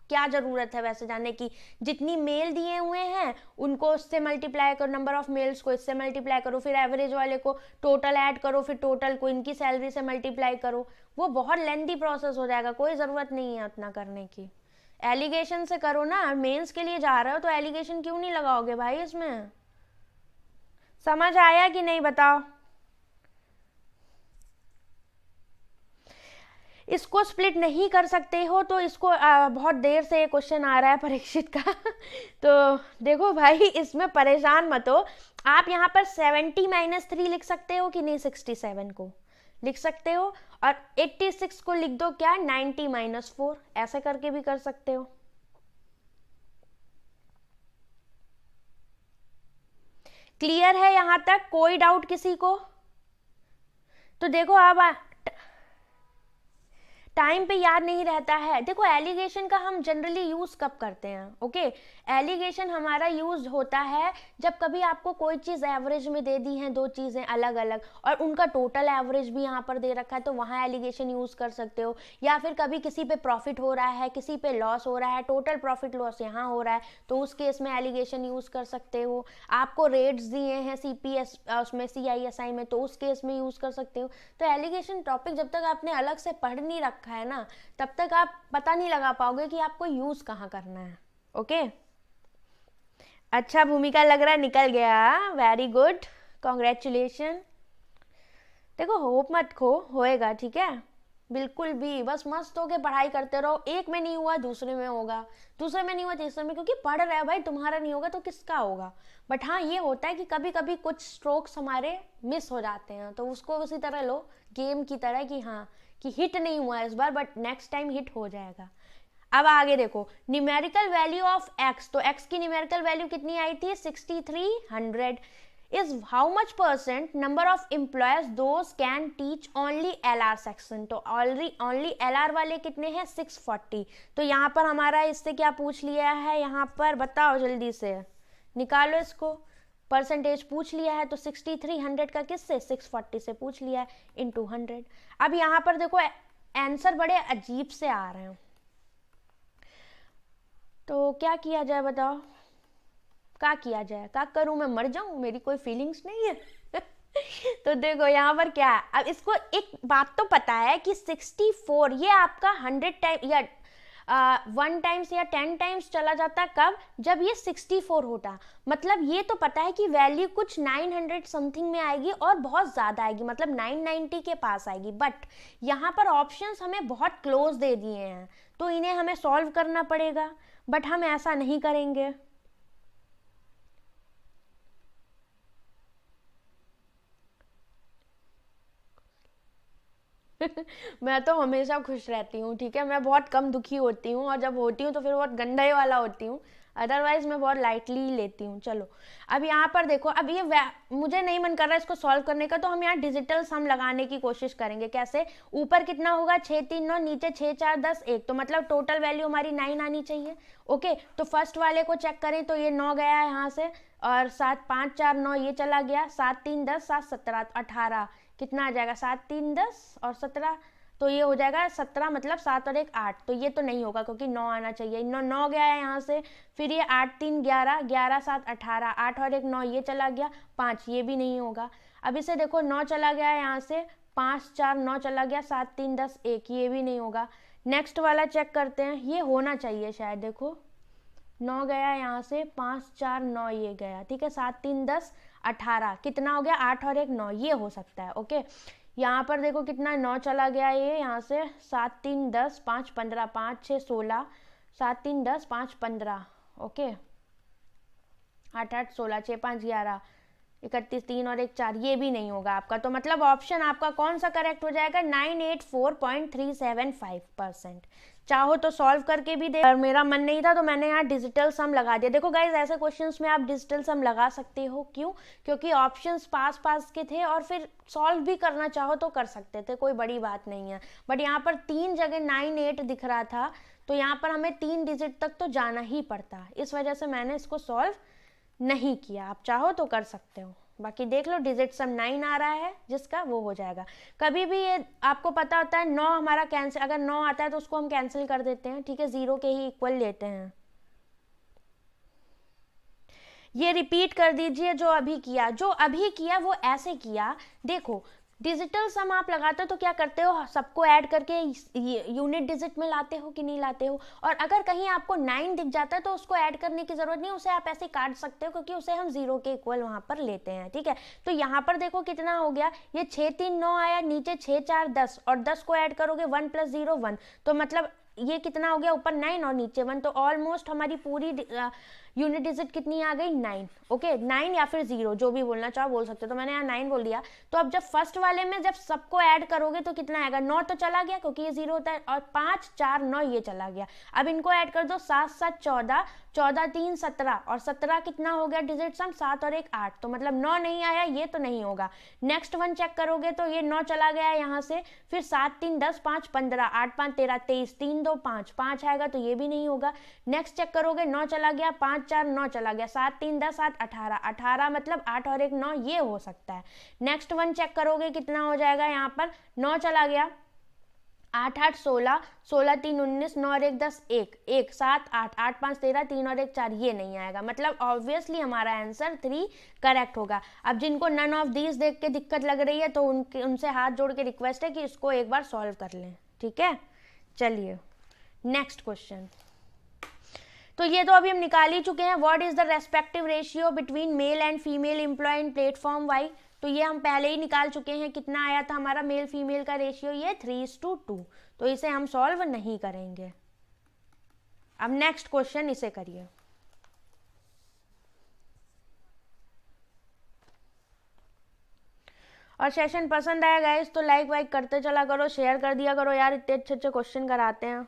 क्या जरूरत है वैसे जाने की, जितनी मेल दिए हुए हैं उनको उससे मल्टीप्लाई करो, नंबर ऑफ मेल्स को इससे मल्टीप्लाई करो, फिर एवरेज वाले को टोटल ऐड करो, फिर टोटल को इनकी सैलरी से मल्टीप्लाई करो। वो बहुत लेंथी प्रोसेस हो जाएगा, कोई ज़रूरत नहीं है उतना करने की। एलिगेशन से करो ना, मेंस के लिए जा रहे हो तो एलिगेशन क्यों नहीं लगाओगे भाई इसमें। समझ आया कि नहीं बताओ। इसको स्प्लिट नहीं कर सकते हो तो इसको बहुत देर से ये क्वेश्चन आ रहा है परीक्षित का तो देखो भाई, इसमें परेशान मत हो। आप यहाँ पर 70 - 3 लिख सकते हो कि नहीं, 67 को लिख सकते हो, और 86 को लिख दो क्या 90 - 4, ऐसे करके भी कर सकते हो। क्लियर है यहाँ तक, कोई डाउट किसी को। तो देखो अब टाइम पे याद नहीं रहता है। देखो एलिगेशन का हम जनरली यूज कब करते हैं, ओके। एलिगेशन हमारा यूज होता है जब कभी आपको कोई चीज एवरेज में दे दी है, दो चीजें अलग अलग और उनका टोटल एवरेज भी यहाँ पर दे रखा है, तो वहाँ एलिगेशन यूज कर सकते हो। या फिर कभी किसी पे प्रॉफिट हो रहा है, किसी पे लॉस हो रहा है, टोटल प्रॉफिट लॉस यहाँ हो रहा है, तो उस केस में एलिगेशन यूज कर सकते हो। आपको रेट्स दिए हैं CPS उसमें CISI में, तो उस केस में यूज कर सकते हो। तो एलिगेशन टॉपिक जब तक आपने अलग से पढ़ नहीं रखा है ना, तब तक आप पता नहीं लगा पाओगे कि आपको यूज कहाँ करना है। ओके, अच्छा भूमिका लग रहा है निकल गया, वेरी गुड, कॉन्ग्रेचुलेशन। देखो होप मत खो, होएगा, ठीक है। बिल्कुल भी, बस मस्त होके पढ़ाई करते रहो। एक में नहीं हुआ दूसरे में होगा, दूसरे में नहीं हुआ तीसरे में, क्योंकि पढ़ रहे हो भाई, तुम्हारा नहीं होगा तो किसका होगा। बट हाँ ये होता है कि कभी कभी कुछ स्ट्रोक्स हमारे मिस हो जाते हैं, तो उसको उसी तरह लो गेम की तरह कि हाँ कि हिट नहीं हुआ इस बार, बट नेक्स्ट टाइम हिट हो जाएगा। अब आगे देखो, न्यूमेरिकल वैल्यू ऑफ एक्स, तो एक्स की न्यूमेरिकल वैल्यू कितनी आई थी 6300 is how much % number of employees those can teach only LR section। तो only LR वाले कितने हैं 640। तो यहाँ पर हमारा इससे क्या पूछ लिया है, यहाँ पर बताओ जल्दी से निकालो इसको, परसेंटेज पूछ लिया है, तो 6300 का किससे 640 से पूछ लिया है into 100। अब यहाँ पर देखो आंसर बड़े अजीब से आ रहे हैं, तो क्या किया जाए बताओ, क्या किया जाए, क्या करूं, मैं मर जाऊं, मेरी कोई फीलिंग्स नहीं है तो देखो यहाँ पर क्या है, अब इसको एक बात तो पता है कि 64 ये आपका 100 टाइम या 1 टाइम्स या 10 टाइम्स चला जाता, कब, जब ये 64 होता। मतलब ये तो पता है कि वैल्यू कुछ 900 समथिंग में आएगी और बहुत ज़्यादा आएगी, मतलब 990 के पास आएगी। बट यहाँ पर ऑप्शंस हमें बहुत क्लोज दे दिए हैं, तो इन्हें हमें सॉल्व करना पड़ेगा, बट हम ऐसा नहीं करेंगे। मैं तो हमेशा खुश रहती हूँ, ठीक है, मैं बहुत कम दुखी होती हूँ, और जब होती हूँ तो फिर बहुत गंदा ही वाला होती हूँ, अदरवाइज मैं बहुत लाइटली लेती हूँ। चलो अब यहाँ पर देखो, अब ये मुझे नहीं मन कर रहा है इसको सॉल्व करने का, तो हम यहाँ डिजिटल सम लगाने की कोशिश करेंगे। कैसे? ऊपर कितना होगा 6 3 9, नीचे 6 4 10 1, तो मतलब टोटल वैल्यू हमारी 9 आनी चाहिए। ओके, तो फर्स्ट वाले को चेक करें तो ये 9 गया है यहाँ से, और 7 5 4 9 ये चला गया, 7 3 10 7 17 18, कितना आ जाएगा 7 3 10 और 17, तो ये हो जाएगा 17, मतलब 7 और 1 8, तो ये तो नहीं होगा क्योंकि 9 आना चाहिए, 9 गया है यहाँ से। फिर ये 8 3 11, 11 7 18, 8 और 1 9, ये चला गया, 5, ये भी नहीं होगा। अब इसे देखो 9 चला गया है यहाँ से, 5 4 9 चला गया, 7 3 10 1, ये भी नहीं होगा। नेक्स्ट वाला चेक करते हैं, ये होना चाहिए शायद, देखो 9 गया है यहाँ से, 5 4 9 ये गया, ठीक है, 7 3 10 18, कितना हो गया 8 और 1 9, ये हो सकता है। ओके, यहाँ पर देखो कितना 9 चला गया ये यहाँ से, 7 3 10 5 15, 5 6 16, 7 3 10 5 15, ओके, 8 8 16, 6 5 11, 31 3 और 1 4, ये भी नहीं होगा आपका। तो मतलब ऑप्शन आपका कौन सा करेक्ट हो जाएगा? 984.375%। चाहो तो सॉल्व करके भी दे, और मेरा मन नहीं था तो मैंने यहाँ डिजिटल सम लगा दिया। देखो गाइज, ऐसे क्वेश्चंस में आप डिजिटल सम लगा सकते हो, क्यों? क्योंकि ऑप्शंस पास पास के थे, और फिर सॉल्व भी करना चाहो तो कर सकते थे, कोई बड़ी बात नहीं है। बट यहाँ पर 3 जगह 9 8 दिख रहा था, तो यहाँ पर हमें 3 डिजिट तक तो जाना ही पड़ता, इस वजह से मैंने इसको सॉल्व नहीं किया। आप चाहो तो कर सकते हो, बाकी देख लो डिजिट सम 9 आ रहा है जिसका, वो हो जाएगा। कभी भी ये आपको पता होता है 9 हमारा कैंसिल, अगर 9 आता है तो उसको हम कैंसिल कर देते हैं, ठीक है, 0 के ही इक्वल लेते हैं। ये रिपीट कर दीजिए, जो अभी किया वो ऐसे किया। देखो डिजिटल सम आप लगाते हो तो क्या करते हो, सबको ऐड करके यूनिट डिजिट में लाते हो कि नहीं लाते हो? और अगर कहीं आपको 9 दिख जाता है तो उसको ऐड करने की जरूरत नहीं, उसे आप ऐसे काट सकते हो, क्योंकि उसे हम 0 के इक्वल वहां पर लेते हैं, ठीक है। तो यहाँ पर देखो कितना हो गया, ये 6 3 9 आया, नीचे 6 4 10, और 10 को ऐड करोगे 1 + 0 1, तो मतलब ये कितना हो गया, ऊपर 9 और नीचे 1, तो ऑलमोस्ट हमारी पूरी यूनिट डिजिट कितनी आ गई, 9। ओके, 9 या फिर 0, जो भी बोलना चाहो बोल सकते हो, तो मैंने यहाँ 9 बोल दिया। तो अब जब फर्स्ट वाले में जब सबको ऐड करोगे तो कितना आएगा, 9 तो चला गया क्योंकि ये 0 होता है, और 5 4 9 ये चला गया। अब इनको ऐड कर दो, 7 7 14, 14 3 17, और 17 कितना हो गया डिजिट सम, 7 और 1 8, तो मतलब 9 नहीं आया, ये तो नहीं होगा। नेक्स्ट वन चेक करोगे तो ये 9 चला गया है यहाँ से, फिर 7 3 10 5 15, 8 5 13 23, 3 2 5, 5 आएगा, तो ये भी नहीं होगा। नेक्स्ट चेक करोगे 9 चला गया, 5 4 9 चला गया, 7 3 10 7 18, 18 मतलब 8 और 1 9, ये हो सकता है। नेक्स्ट वन चेक करोगे कितना हो जाएगा, यहाँ पर 9 चला गया, 8 8 16, 16 3 19, 9 और 1 10, 1 1 7 8, 8 5 13, 3 और 1 4, ये नहीं आएगा। मतलब ऑब्वियसली हमारा आंसर 3 करेक्ट होगा। अब जिनको नन ऑफ दीज देख के दिक्कत लग रही है तो उनसे हाथ जोड़ के रिक्वेस्ट है कि इसको एक बार सॉल्व कर लें, ठीक है। चलिए नेक्स्ट क्वेश्चन, तो ये तो अभी हम निकाल ही चुके हैं। What is the respective ratio between male and female employ in platform Y, तो ये हम पहले ही निकाल चुके हैं। कितना आया था हमारा मेल फीमेल का रेशियो, ये 3:2, तो इसे हम सॉल्व नहीं करेंगे। अब नेक्स्ट क्वेश्चन इसे करिए। और सेशन पसंद आया गाइस तो लाइक वाइक करते चला करो, शेयर कर दिया करो यार, इतने अच्छे अच्छे क्वेश्चन कराते हैं।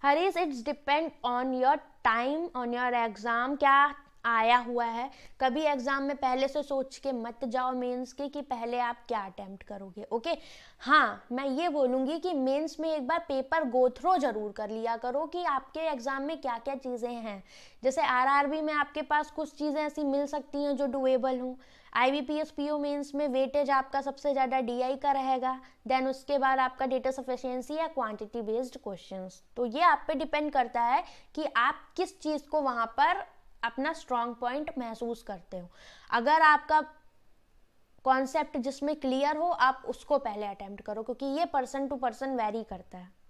Harish, it's depend on your time, on your exam, क्या आया हुआ है। कभी एग्जाम में पहले से सोच के मत जाओ मेंस के कि पहले आप क्या अटेम्प्ट करोगे, ओके। हाँ, मैं ये बोलूँगी कि मेंस में एक बार पेपर गो थ्रो जरूर कर लिया करो कि आपके एग्जाम में क्या क्या चीज़ें हैं। जैसे आरआरबी में आपके पास कुछ चीज़ें ऐसी मिल सकती हैं जो डुएबल हों। IBPS PO मेंस में वेटेज आपका सबसे ज़्यादा DI का रहेगा, देन उसके बाद आपका डेटा सफिशिएंसी या क्वांटिटी बेस्ड क्वेश्चंस। तो ये आप पे डिपेंड करता है कि आप किस चीज़ को वहाँ पर अपना स्ट्रॉन्ग पॉइंट महसूस करते हो। अगर आपका कॉन्सेप्ट जिसमें क्लियर हो, आप उसको पहले अटेम्प्ट करो, क्योंकि ये पर्सन टू पर्सन वेरी करता है।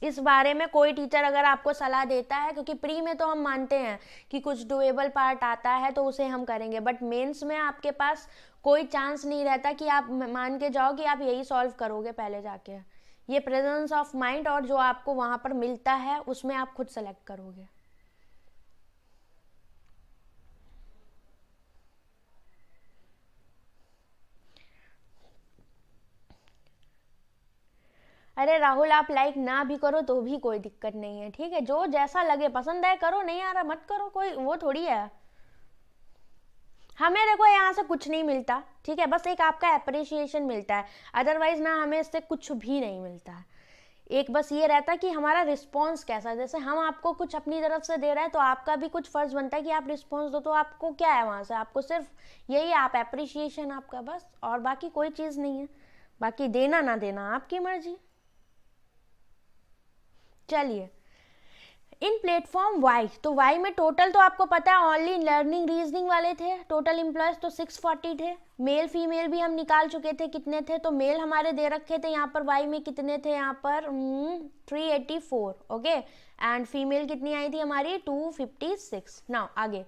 इस बारे में कोई टीचर अगर आपको सलाह देता है, क्योंकि प्री में तो हम मानते हैं कि कुछ डुएबल पार्ट आता है तो उसे हम करेंगे, बट मेंस में आपके पास कोई चांस नहीं रहता कि आप मान के जाओ कि आप यही सॉल्व करोगे पहले जाके। ये प्रेजेंस ऑफ माइंड और जो आपको वहाँ पर मिलता है उसमें आप खुद सेलेक्ट करोगे। अरे राहुल, आप लाइक ना भी करो तो भी कोई दिक्कत नहीं है, ठीक है, जो जैसा लगे, पसंद है करो, नहीं आ रहा मत करो, कोई वो थोड़ी है। हमें देखो यहाँ से कुछ नहीं मिलता, ठीक है, बस एक आपका अप्रिसिएशन मिलता है, अदरवाइज ना हमें इससे कुछ भी नहीं मिलता है। एक बस ये रहता है कि हमारा रिस्पॉन्स कैसा है, जैसे हम आपको कुछ अपनी तरफ से दे रहे हैं तो आपका भी कुछ फर्ज बनता है कि आप रिस्पॉन्स दो। तो आपको क्या है वहाँ से, आपको सिर्फ यही आप अप्रिसिएशन आपका, बस, और बाकी कोई चीज़ नहीं है। बाकी देना ना देना आपकी मर्जी। चलिए, इन प्लेटफॉर्म वाई, तो वाई में टोटल तो आपको पता है ओनली लर्निंग रीजनिंग वाले थे, टोटल एम्प्लॉयज तो 640 थे। मेल फीमेल भी हम निकाल चुके थे कितने थे, तो मेल हमारे दे रखे थे यहाँ पर वाई में कितने थे, यहाँ पर 384, ओके, एंड फीमेल कितनी आई थी हमारी 256। नाउ आगे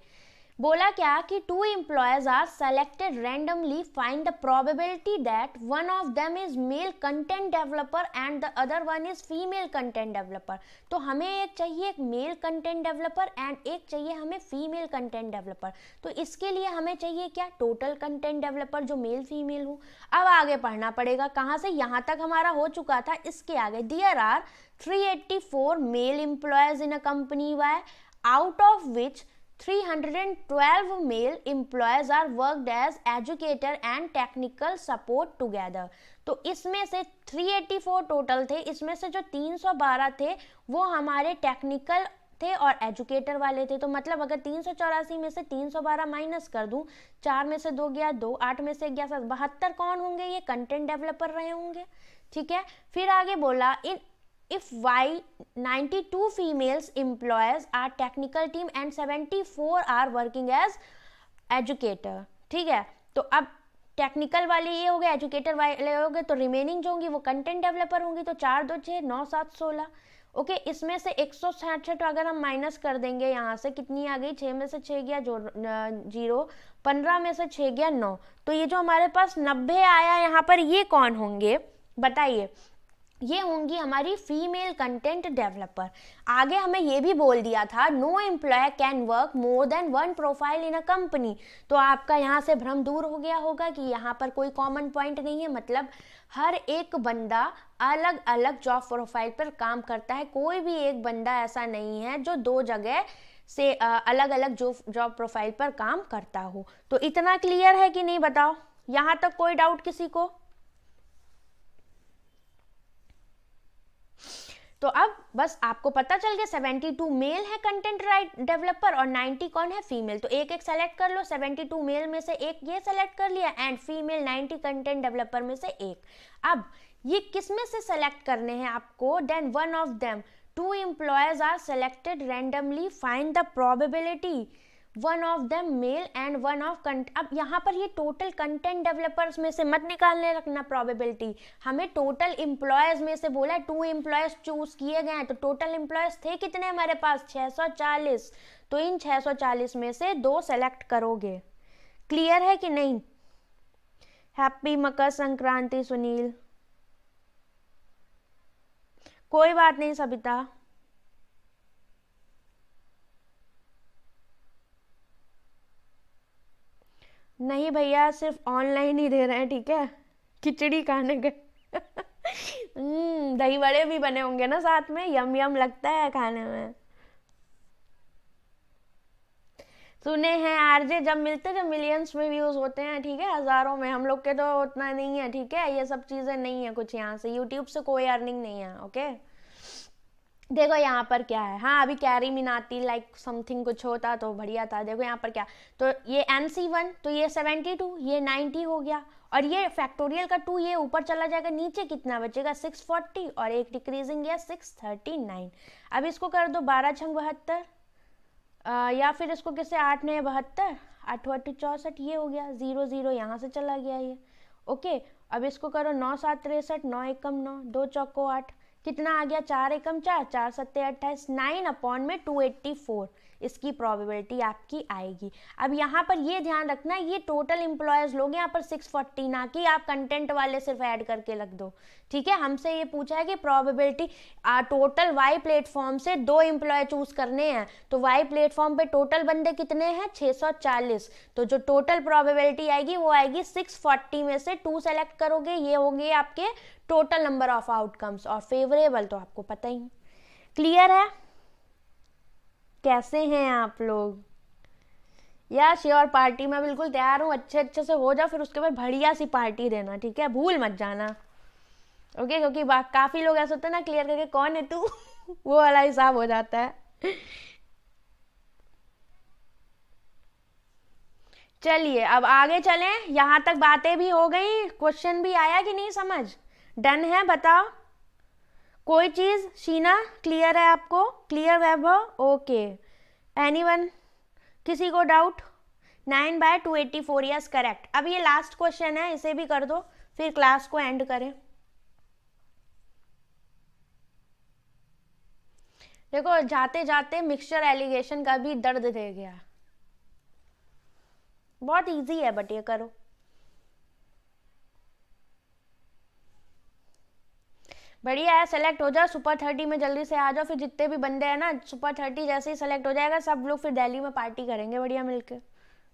बोला क्या कि 2 employees are selected randomly, find the probability that one of them is male content developer and the other one is female content developer। तो हमें एक चाहिए एक मेल कंटेंट डेवलपर एंड एक चाहिए हमें फीमेल कंटेंट डेवलपर। तो इसके लिए हमें चाहिए क्या, टोटल कंटेंट डेवलपर जो मेल फीमेल हो। अब आगे पढ़ना पड़ेगा, कहाँ से, यहाँ तक हमारा हो चुका था, इसके आगे there are 384 male employees in a company Y, out of which 312 male employees are worked as educator and technical support together। तो इसमें से 384 टोटल थे, इसमें से जो 312 थे वो हमारे टेक्निकल थे और एजुकेटर वाले थे। तो मतलब अगर 384 में से 312 माइनस कर दूं, 4 में से 2 गया 2, 8 में से 1 गया 7, 72 कौन होंगे, ये कंटेंट डेवलपर रहे होंगे, ठीक है। फिर आगे बोला इन if why 92 females employees are technical team and 74 are working as educator, ठीक है। तो अब टेक्निकल वाले ये हो गए, एजुकेटर वाले हो गए, तो रिमेनिंग जो होंगी वो कंटेंट डेवलपर होंगी। तो 4 2 6 9 7 16, ओके। इसमें से 166 अगर हम माइनस कर देंगे यहाँ से, कितनी आ गई, 6 में से 6 गया जो 0, 15 में से 6 गया 9, तो ये जो हमारे पास 90 आया यहाँ पर, ये कौन होंगे बताइए, ये होंगी हमारी फीमेल कंटेंट डेवलपर। आगे हमें ये भी बोल दिया था no employ can work more than 1 profile in a company. तो आपका यहाँ से भ्रम दूर हो गया होगा कि यहाँ पर कोई कॉमन पॉइंट नहीं है, मतलब हर एक बंदा अलग अलग जॉब प्रोफाइल पर काम करता है, कोई भी एक बंदा ऐसा नहीं है जो 2 जगह से अलग अलग जॉब प्रोफाइल पर काम करता हो। तो इतना क्लियर है कि नहीं, बताओ, यहाँ तक कोई डाउट किसी को। तो अब बस आपको पता चल गया 72 मेल है कंटेंट डेवलपर और 90 कौन है, फीमेल। तो एक एक सेलेक्ट कर लो, 72 मेल में से एक ये सेलेक्ट कर लिया एंड फीमेल 90 कंटेंट डेवलपर में से एक। अब ये किस में से सेलेक्ट करने हैं आपको, then one of them 2 employees are selected randomly, find the probability one of them male and one of अब यहाँ पर ये टोटल कंटेंट डेवलपर्स में से मत निकालने रखना प्रोबेबिलिटी, हमें टोटल एम्प्लॉयज में से बोला है। 2 एम्प्लॉयज चूज किए गए हैं, तो टोटल एम्प्लॉयज थे कितने हमारे पास, 640। तो इन 640 में से 2 सेलेक्ट करोगे। क्लियर है कि नहीं। हैप्पी मकर संक्रांति सुनील। कोई बात नहीं सबिता। नहीं भैया, सिर्फ ऑनलाइन ही दे रहे हैं, ठीक है, खिचड़ी खाने गए। दही बड़े भी बने होंगे ना साथ में, यम यम लगता है खाने में। सुने हैं आरजे जब मिलते जब मिलियंस में व्यूज होते हैं, ठीक है, हजारों में, हम लोग के तो उतना नहीं है, ठीक है, ये सब चीजें नहीं है कुछ, यहाँ से यूट्यूब से कोई अर्निंग नहीं है, ओके। देखो यहाँ पर क्या है, हाँ अभी कैरी मिनाती लाइक समथिंग कुछ होता तो बढ़िया था। देखो यहाँ पर क्या, तो ये NC1, तो ये 72, ये 90 हो गया, और ये फैक्टोरियल का 2 ये ऊपर चला जाएगा, नीचे कितना बचेगा 640 और एक डिक्रीजिंग गया 639। अब इसको कर दो 12 छंग 72, या फिर इसको किससे 8 9 72, 8 8 64, ये हो गया 0 0 यहाँ से चला गया ये, ओके। अब इसको करो 9 7 63, 9 एकम 9, 2 चौको 8, कितना आ गया 4 एकम 4, 4 सत्ते 28, 9 अपॉन में 284 इसकी प्रोबेबिलिटी आपकी आएगी। अब यहाँ पर ये ध्यान रखना, ये टोटल एम्प्लॉयज लोग यहाँ पर 640, ना कि आप कंटेंट वाले सिर्फ ऐड करके रख दो, ठीक है। हमसे ये पूछा है कि प्रोबेबिलिटी टोटल वाई प्लेटफॉर्म से 2 एम्प्लॉय चूज करने हैं, तो वाई प्लेटफॉर्म पे टोटल बंदे कितने हैं 640, तो जो टोटल प्रोबेबिलिटी आएगी वो आएगी 640 में से 2 सेलेक्ट करोगे, ये होंगे आपके टोटल नंबर ऑफ आउटकम्स, और फेवरेबल तो आपको पता ही। क्लियर है? कैसे हैं आप लोग? या श्योर, पार्टी में बिल्कुल तैयार हूँ, अच्छे अच्छे से हो जाओ, फिर उसके बाद बढ़िया सी पार्टी देना, ठीक है, भूल मत जाना। ओके, क्योंकि काफी लोग ऐसे होते हैं ना, क्लियर करके कौन है तू वो वाला हिसाब हो जाता है। चलिए अब आगे चलें, यहाँ तक बातें भी हो गई, क्वेश्चन भी आया कि नहीं समझ? डन है? बताओ कोई चीज। शीना क्लियर है आपको? क्लियर वैभव? ओके। एनीवन? किसी को डाउट? 9/284, yes correct. अब ये लास्ट क्वेश्चन है, इसे भी कर दो, फिर क्लास को एंड करें। देखो जाते जाते मिक्सचर एलिगेशन का भी दर्द दे गया। बहुत इजी है, बट ये करो। बढ़िया है, सेलेक्ट हो जाओ, सुपर 30 में जल्दी से आ जाओ, फिर जितने भी बंदे हैं ना, सुपर 30 जैसे ही सेलेक्ट हो जाएगा सब लोग फिर दिल्ली में पार्टी करेंगे बढ़िया मिलके,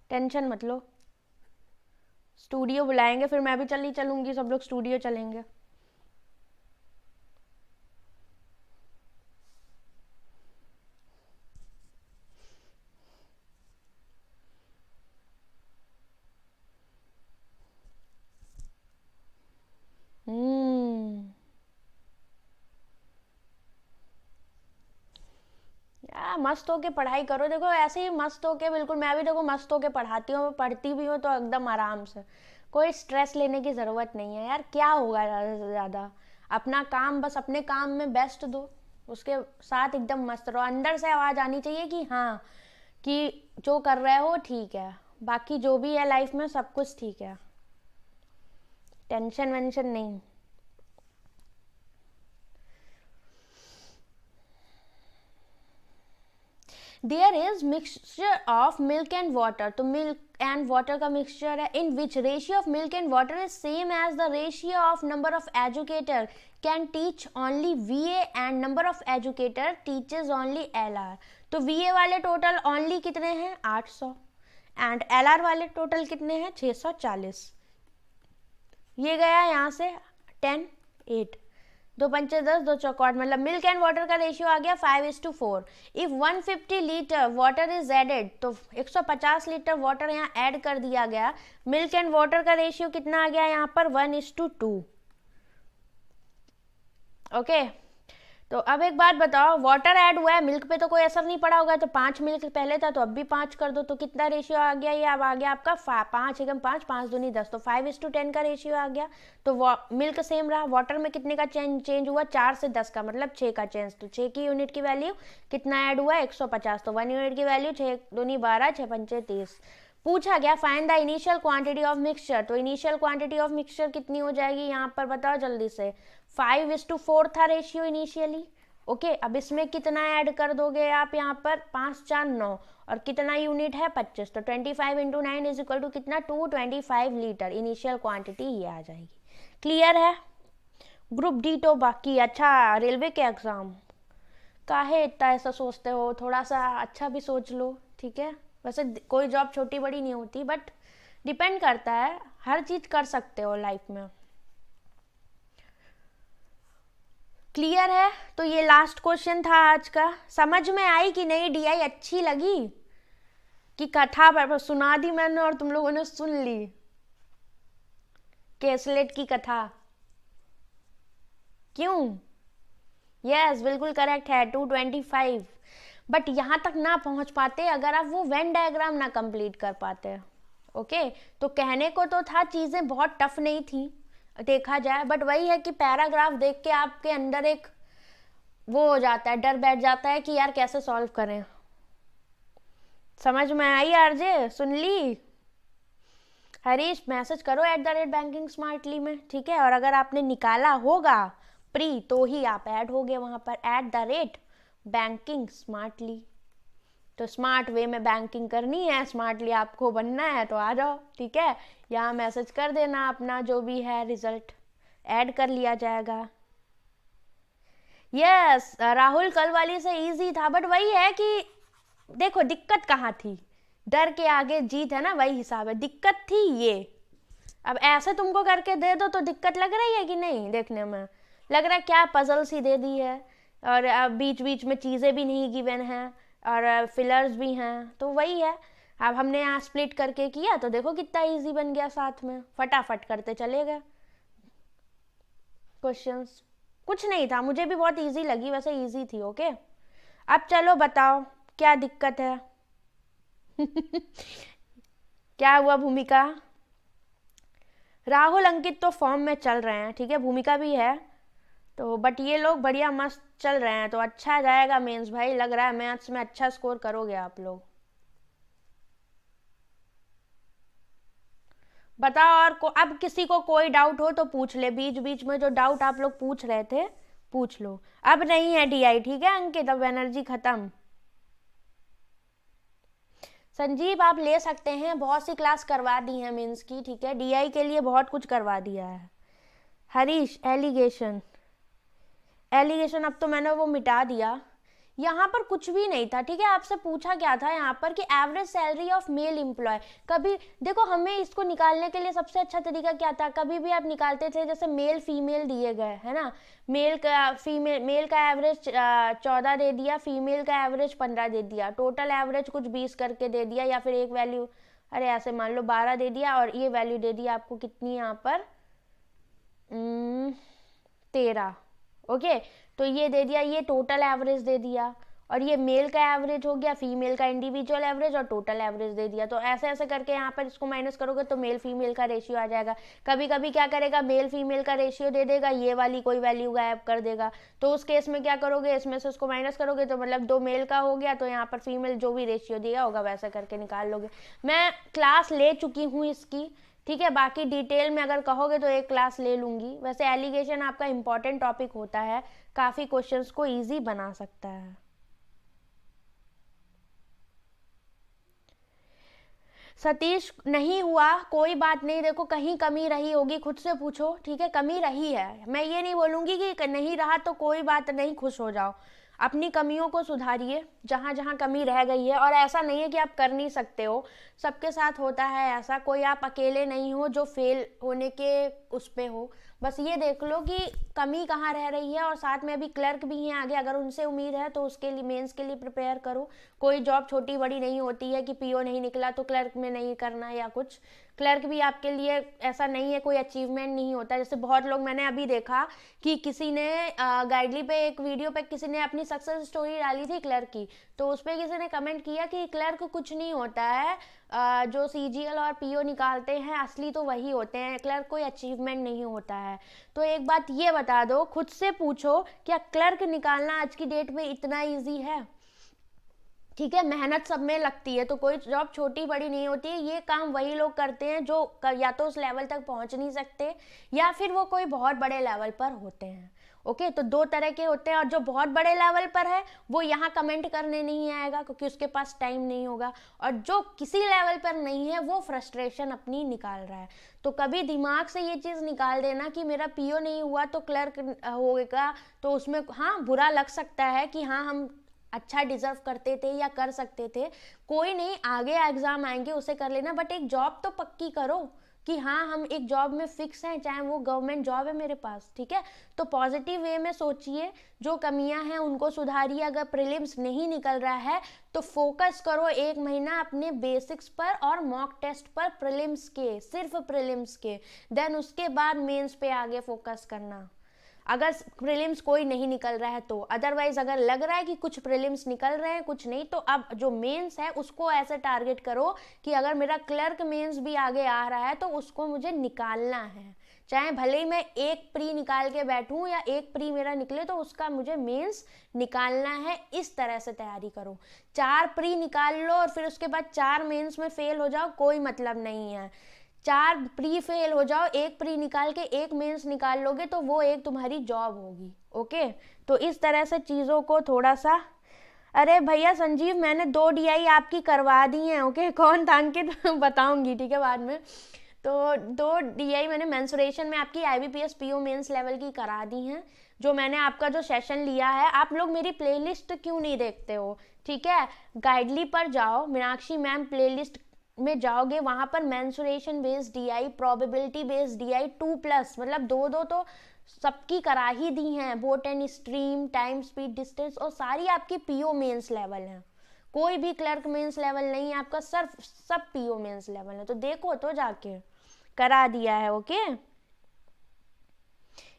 टेंशन मत लो। स्टूडियो बुलाएंगे, फिर मैं भी चली चलूंगी, सब लोग स्टूडियो चलेंगे। यार मस्त होके पढ़ाई करो, देखो ऐसे ही मस्त होके, बिल्कुल मैं भी देखो मस्त होके पढ़ाती हूँ, पढ़ती भी हूँ तो एकदम आराम से, कोई स्ट्रेस लेने की ज़रूरत नहीं है यार। क्या होगा ज़्यादा से ज़्यादा, अपना काम, बस अपने काम में बेस्ट दो, उसके साथ एकदम मस्त रहो। अंदर से आवाज़ आनी चाहिए कि हाँ, कि जो कर रहे हो ठीक है, बाकी जो भी है लाइफ में सब कुछ ठीक है, टेंशन वेंशन नहीं। There is mixture of milk and water, तो मिल्क एंड वाटर का मिक्सचर है, in which ratio of milk and water is same as the ratio of number of educator can teach only VA and number of educator teaches only LR। तो VA वाले टोटल ओनली कितने हैं? 800, एंड LR वाले टोटल कितने हैं? 640। ये गया यहाँ से 10, 8, 2 पंचे 10, 2 चौक 8, मतलब मिल्क एंड वाटर का रेशियो आ गया 5:4। If 150 litre water is added, तो 150 लीटर वाटर यहाँ ऐड कर दिया गया, मिल्क एंड वाटर का रेशियो कितना आ गया यहाँ पर? 1:2। ओके, तो अब एक बात बताओ, वाटर ऐड हुआ है, मिल्क पे तो कोई असर नहीं पड़ा होगा, तो 5 मिल्क पहले था तो अब भी 5 कर दो, तो कितना रेशियो आ गया? ये अब आ गया आपका 5 एकम 5, 5 दूनी 10, तो 5:10 का रेशियो आ गया। तो मिल्क सेम रहा, वाटर में कितने का चेंज हुआ? 4 से 10 का, मतलब 6 का चेंज। तो 6 की यूनिट की वैल्यू कितना ऐड हुआ? 150, तो 1 यूनिट की वैल्यू 6 दूनी 12, 6 पंचे 30। पूछा गया find the initial quantity of mixture, तो इनिशियल क्वांटिटी ऑफ मिक्सचर कितनी हो जाएगी यहाँ पर? बताओ जल्दी से। 5:4 था रेशियो इनिशियली। ओके, अब इसमें कितना ऐड कर दोगे आप यहाँ पर? 5 4 9, और कितना यूनिट है? 25, तो 25 × 9 इज इक्वल टू कितना? 225 लीटर इनिशियल क्वांटिटी ये आ जाएगी। क्लियर है? ग्रुप D तो बाकी। अच्छा, रेलवे के एग्जाम काहे इतना ऐसा सोचते हो? थोड़ा सा अच्छा भी सोच लो, ठीक है? वैसे कोई जॉब छोटी बड़ी नहीं होती, बट डिपेंड करता है, हर चीज कर सकते हो लाइफ में। क्लियर है? तो ये लास्ट क्वेश्चन था आज का। समझ में आई कि नहीं? DI अच्छी लगी कि कथा सुना दी मैंने और तुम लोगों ने सुन ली? केसलेट की कथा। क्यों? यस, बिल्कुल करेक्ट है, 225। बट यहाँ तक ना पहुंच पाते अगर आप वो वेन डायग्राम ना कंप्लीट कर पाते। ओके, तो कहने को तो था, चीजें बहुत टफ नहीं थी देखा जाए, बट वही है कि पैराग्राफ देख के आपके अंदर एक वो हो जाता है, डर बैठ जाता है कि यार कैसे सॉल्व करें। समझ में आई आरजे? सुन ली? हरीश मैसेज करो @बैंकिंग स्मार्टली में, ठीक है? और अगर आपने निकाला होगा प्री तो ही आप ऐड हो गए वहां पर @बैंकिंग स्मार्टली। तो स्मार्ट वे में बैंकिंग करनी है, स्मार्टली आपको बनना है, तो आ जाओ, ठीक है? यहाँ मैसेज कर देना अपना जो भी है रिजल्ट, ऐड कर लिया जाएगा। यस राहुल, कल वाली से इजी था, बट वही है कि देखो दिक्कत कहाँ थी, डर के आगे जीत है ना, वही हिसाब है। दिक्कत थी ये, अब ऐसे तुमको करके दे दो तो दिक्कत लग रही है कि नहीं? देखने में लग रहा है क्या पजल सी दे दी है, और अब बीच बीच में चीज़ें भी नहीं गिवन हैं और फिलर्स भी हैं, तो वही है। अब हमने यहाँ स्प्लिट करके किया तो देखो कितना इजी बन गया, साथ में फटाफट करते चले गए क्वेश्चंस। कुछ नहीं था, मुझे भी बहुत इजी लगी, वैसे इजी थी। ओके, अब चलो बताओ क्या दिक्कत है। क्या हुआ भूमिका? राहुल अंकित तो फॉर्म में चल रहे हैं, ठीक है, भूमिका भी है तो, बट ये लोग बढ़िया मस्त चल रहे हैं, तो अच्छा जाएगा मेंस भाई। लग रहा है मैथ्स में अच्छा स्कोर करोगे आप लोग। बताओ और अब किसी को कोई डाउट हो तो पूछ ले, बीच बीच में जो डाउट आप लोग पूछ रहे थे पूछ लो। अब नहीं है डीआई, ठीक है अंकित, अब एनर्जी खत्म। संजीव आप ले सकते हैं, बहुत सी क्लास करवा दी है मेंस की, ठीक है, डीआई के लिए बहुत कुछ करवा दिया है। हरीश एलिगेशन, एलिगेशन अब तो मैंने वो मिटा दिया, यहाँ पर कुछ भी नहीं था, ठीक है। आपसे पूछा क्या था यहाँ पर कि average salary of male employ. कभी देखो, हमें इसको निकालने के लिए सबसे अच्छा तरीका क्या था, कभी भी आप निकालते थे जैसे मेल फीमेल दिए गए है ना, मेल का एवरेज 14 दे दिया, फीमेल का एवरेज 15 दे दिया, टोटल एवरेज कुछ 20 करके दे दिया, या फिर एक वैल्यू, अरे ऐसे मान लो 12 दे दिया, और ये वैल्यू दे दिया आपको कितनी यहाँ पर 13। ओके, तो ये दे दिया, ये टोटल एवरेज दे दिया, और ये मेल का एवरेज हो गया, फीमेल का इंडिविजुअल एवरेज, और टोटल एवरेज दे दिया। तो ऐसे ऐसे करके यहाँ पर इसको माइनस करोगे तो मेल फीमेल का रेशियो आ जाएगा। कभी कभी क्या करेगा, मेल फीमेल का रेशियो दे देगा, ये वाली कोई वैल्यू गायब कर देगा, तो उस केस में क्या करोगे, इसमें से उसको माइनस करोगे तो मतलब 2 मेल का हो गया, तो यहाँ पर फीमेल जो भी रेशियो दिया होगा वैसा करके निकाल लोगे। मैं क्लास ले चुकी हूँ इसकी, ठीक है, बाकी डिटेल में अगर कहोगे तो एक क्लास ले लूंगी। वैसे एलिगेशन आपका इंपॉर्टेंट टॉपिक होता है, काफ़ी क्वेश्चंस को इजी बना सकता है। सतीश नहीं हुआ, कोई बात नहीं, देखो कहीं कमी रही होगी, खुद से पूछो, ठीक है, कमी रही है, मैं ये नहीं बोलूँगी कि नहीं रहा तो कोई बात नहीं, खुश हो जाओ, अपनी कमियों को सुधारिए जहाँ जहाँ कमी रह गई है। और ऐसा नहीं है कि आप कर नहीं सकते हो, सबके साथ होता है ऐसा, कोई आप अकेले नहीं हो जो फेल होने के उस पे हो। बस ये देख लो कि कमी कहाँ रह रही है, और साथ में अभी क्लर्क भी हैं आगे, अगर उनसे उम्मीद है तो उसके लिए मेंस के लिए प्रिपेयर करो। कोई जॉब छोटी बड़ी नहीं होती है कि पीओ नहीं निकला तो क्लर्क में नहीं करना या कुछ, क्लर्क भी आपके लिए ऐसा नहीं है, कोई अचीवमेंट नहीं होता। जैसे बहुत लोग, मैंने अभी देखा कि किसी ने गाइडली पे एक वीडियो पे किसी ने अपनी सक्सेस स्टोरी डाली थी क्लर्क की, तो उस पर किसी ने कमेंट किया कि क्लर्क कुछ नहीं होता है, जो सीजीएल और पीओ निकालते हैं असली तो वही होते हैं, क्लर्क कोई अचीवमेंट नहीं होता है। तो एक बात ये बता दो, खुद से पूछो, क्या क्लर्क निकालना आज की डेट में इतना ईजी है? ठीक है, मेहनत सब में लगती है, तो कोई जॉब छोटी बड़ी नहीं होती है, ये काम वही लोग करते हैं जो या तो उस लेवल तक पहुंच नहीं सकते, या फिर वो कोई बहुत बड़े लेवल पर होते हैं। ओके, तो 2 तरह के होते हैं, और जो बहुत बड़े लेवल पर है वो यहाँ कमेंट करने नहीं आएगा क्योंकि उसके पास टाइम नहीं होगा, और जो किसी लेवल पर नहीं है वो फ्रस्ट्रेशन अपनी निकाल रहा है। तो कभी दिमाग से ये चीज़ निकाल देना कि मेरा पीओ नहीं हुआ तो क्लर्क होगा, तो उसमें हाँ बुरा लग सकता है कि हाँ हम अच्छा डिजर्व करते थे या कर सकते थे, कोई नहीं, आगे एग्जाम आएंगे उसे कर लेना, बट एक जॉब तो पक्की करो कि हाँ हम एक जॉब में फिक्स हैं, चाहे वो गवर्नमेंट जॉब है मेरे पास, ठीक है। तो पॉजिटिव वे में सोचिए, जो कमियां हैं उनको सुधारिए। अगर प्रीलिम्स नहीं निकल रहा है तो फोकस करो 1 महीना अपने बेसिक्स पर और मॉक टेस्ट पर, प्रीलिम्स के, सिर्फ प्रीलिम्स के, देन उसके बाद मेंस पे आगे फोकस करना, अगर प्रीलिम्स कोई नहीं निकल रहा है तो। अदरवाइज अगर लग रहा है कि कुछ प्रीलिम्स निकल रहे हैं कुछ नहीं, तो अब जो मेंस है उसको ऐसे टारगेट करो कि अगर मेरा क्लर्क मेंस भी आगे आ रहा है तो उसको मुझे निकालना है, चाहे भले ही मैं 1 प्री निकाल के बैठूं या 1 प्री मेरा निकले, तो उसका मुझे मेंस निकालना है। इस तरह से तैयारी करो, 4 प्री निकाल लो और फिर उसके बाद 4 मेंस में फेल हो जाओ, कोई मतलब नहीं है। 4 प्री फेल हो जाओ, 1 प्री निकाल के 1 मेंस निकाल लोगे तो वो एक तुम्हारी जॉब होगी। ओके, तो इस तरह से चीज़ों को थोड़ा सा, अरे भैया संजीव मैंने 2 डीआई आपकी करवा दी हैं। ओके, कौन था अंकित बताऊंगी, ठीक है, बाद में। तो 2 डीआई मैंने मेंसुरेशन में आपकी आईबीपीएस पीओ मेंस लेवल की करा दी हैं। जो मैंने आपका जो सेशन लिया है, आप लोग मेरी प्लेलिस्ट क्यों नहीं देखते हो? ठीक है, गाइडली पर जाओ, मीनाक्षी मैम प्लेलिस्ट में जाओगे वहां पर mensuration based DI, probability based DI 2+, मतलब दो दो तो सबकी करा ही दी हैं, boat and stream, time speed distance, और सारी आपकी पीओ मेंस लेवल है। कोई भी क्लर्क मेंस लेवल नहीं है आपका, सिर्फ सब पीओ मेंस लेवल है। तो देखो तो जाके करा दिया है। ओके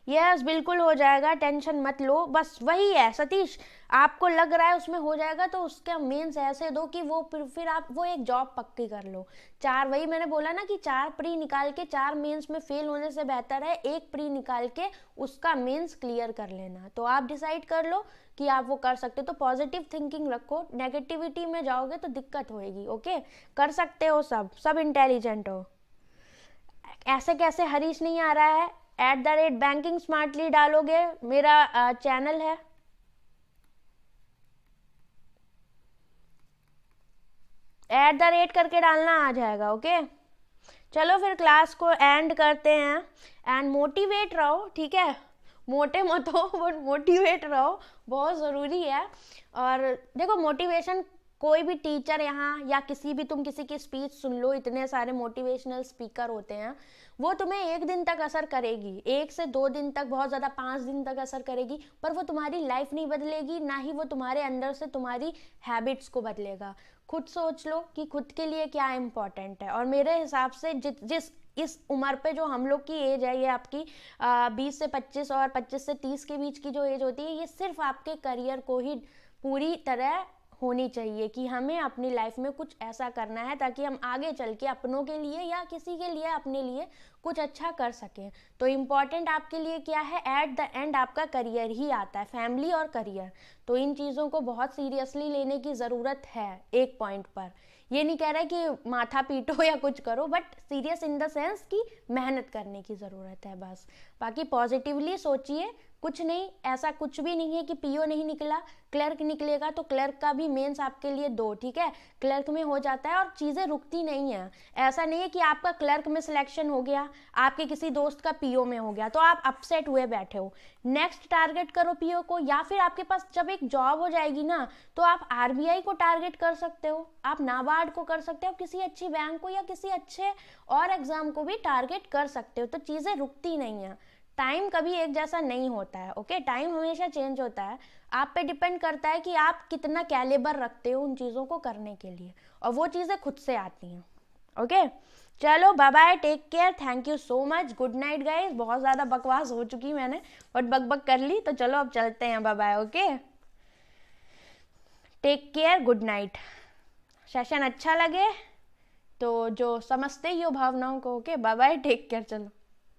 यस बिल्कुल हो जाएगा, टेंशन मत लो। बस वही है सतीश, आपको लग रहा है उसमें हो जाएगा तो उसका मेंस ऐसे दो कि वो फिर आप वो एक जॉब पक्की कर लो। 4, वही मैंने बोला ना कि 4 प्री निकाल के 4 मेंस में फेल होने से बेहतर है 1 प्री निकाल के उसका मेंस क्लियर कर लेना। तो आप डिसाइड कर लो कि आप वो कर सकते हो। तो पॉजिटिव थिंकिंग रखो, नेगेटिविटी में जाओगे तो दिक्कत होएगी। ओके कर सकते हो, सब इंटेलिजेंट हो। ऐसे कैसे हरीश नहीं आ रहा है, @banking smartly डालोगे, मेरा चैनल है। करके डालना आ जाएगा। ओके चलो फिर क्लास को एंड करते हैं। एंड मोटिवेट रहो, ठीक है, मोटे मत हो बट मोटिवेट रहो, बहुत ज़रूरी है। और देखो मोटिवेशन, कोई भी टीचर यहाँ या किसी भी, तुम किसी की स्पीच सुन लो, इतने सारे मोटिवेशनल स्पीकर होते हैं, वो तुम्हें 1 दिन तक असर करेगी, 1 से 2 दिन तक, बहुत ज़्यादा 5 दिन तक असर करेगी, पर वो तुम्हारी लाइफ नहीं बदलेगी, ना ही वो तुम्हारे अंदर से तुम्हारी हैबिट्स को बदलेगा। खुद सोच लो कि खुद के लिए क्या इम्पोर्टेंट है। और मेरे हिसाब से जिस इस उम्र पे जो हम लोग की एज है, ये आपकी 20 से 25 और 25 से 30 के बीच की जो एज होती है, ये सिर्फ आपके करियर को ही पूरी तरह होनी चाहिए कि हमें अपनी लाइफ में कुछ ऐसा करना है ताकि हम आगे चल के अपनों के लिए या किसी के लिए, अपने लिए कुछ अच्छा कर सकें। तो इम्पॉर्टेंट आपके लिए क्या है, एट द एंड आपका करियर ही आता है, फैमिली और करियर। तो इन चीज़ों को बहुत सीरियसली लेने की ज़रूरत है। एक पॉइंट पर ये नहीं कह रहा है कि माथा पीटो या कुछ करो, but serious in the sense कि मेहनत करने की ज़रूरत है बस। बाकी पॉजिटिवली सोचिए, कुछ नहीं, ऐसा कुछ भी नहीं है कि पीओ नहीं निकला, क्लर्क निकलेगा तो क्लर्क का भी मेंस आपके लिए दो, ठीक है, क्लर्क में हो जाता है और चीज़ें रुकती नहीं है। ऐसा नहीं है कि आपका क्लर्क में सिलेक्शन हो गया, आपके किसी दोस्त का पीओ में हो गया तो आप अपसेट हुए बैठे हो। नेक्स्ट टारगेट करो पीओ को, या फिर आपके पास जब एक जॉब हो जाएगी ना तो आप आरबीआई को टारगेट कर सकते हो, आप नाबार्ड को कर सकते हो, किसी अच्छी बैंक को या किसी अच्छे और एग्जाम को भी टारगेट कर सकते हो। तो चीज़ें रुकती नहीं है, टाइम कभी एक जैसा नहीं होता है। ओके टाइम हमेशा चेंज होता है, आप पे डिपेंड करता है कि आप कितना कैलिबर रखते हो उन चीज़ों को करने के लिए, और वो चीज़ें खुद से आती हैं। ओके चलो bye bye, take care, thank you so much, good night guys. बहुत ज़्यादा बकवास हो चुकी मैंने और बक कर ली, तो चलो अब चलते हैं, bye bye. Okay take care, good night. Session अच्छा लगे तो जो समझते ही हो भावनाओं को, okay bye bye, take care, चलो।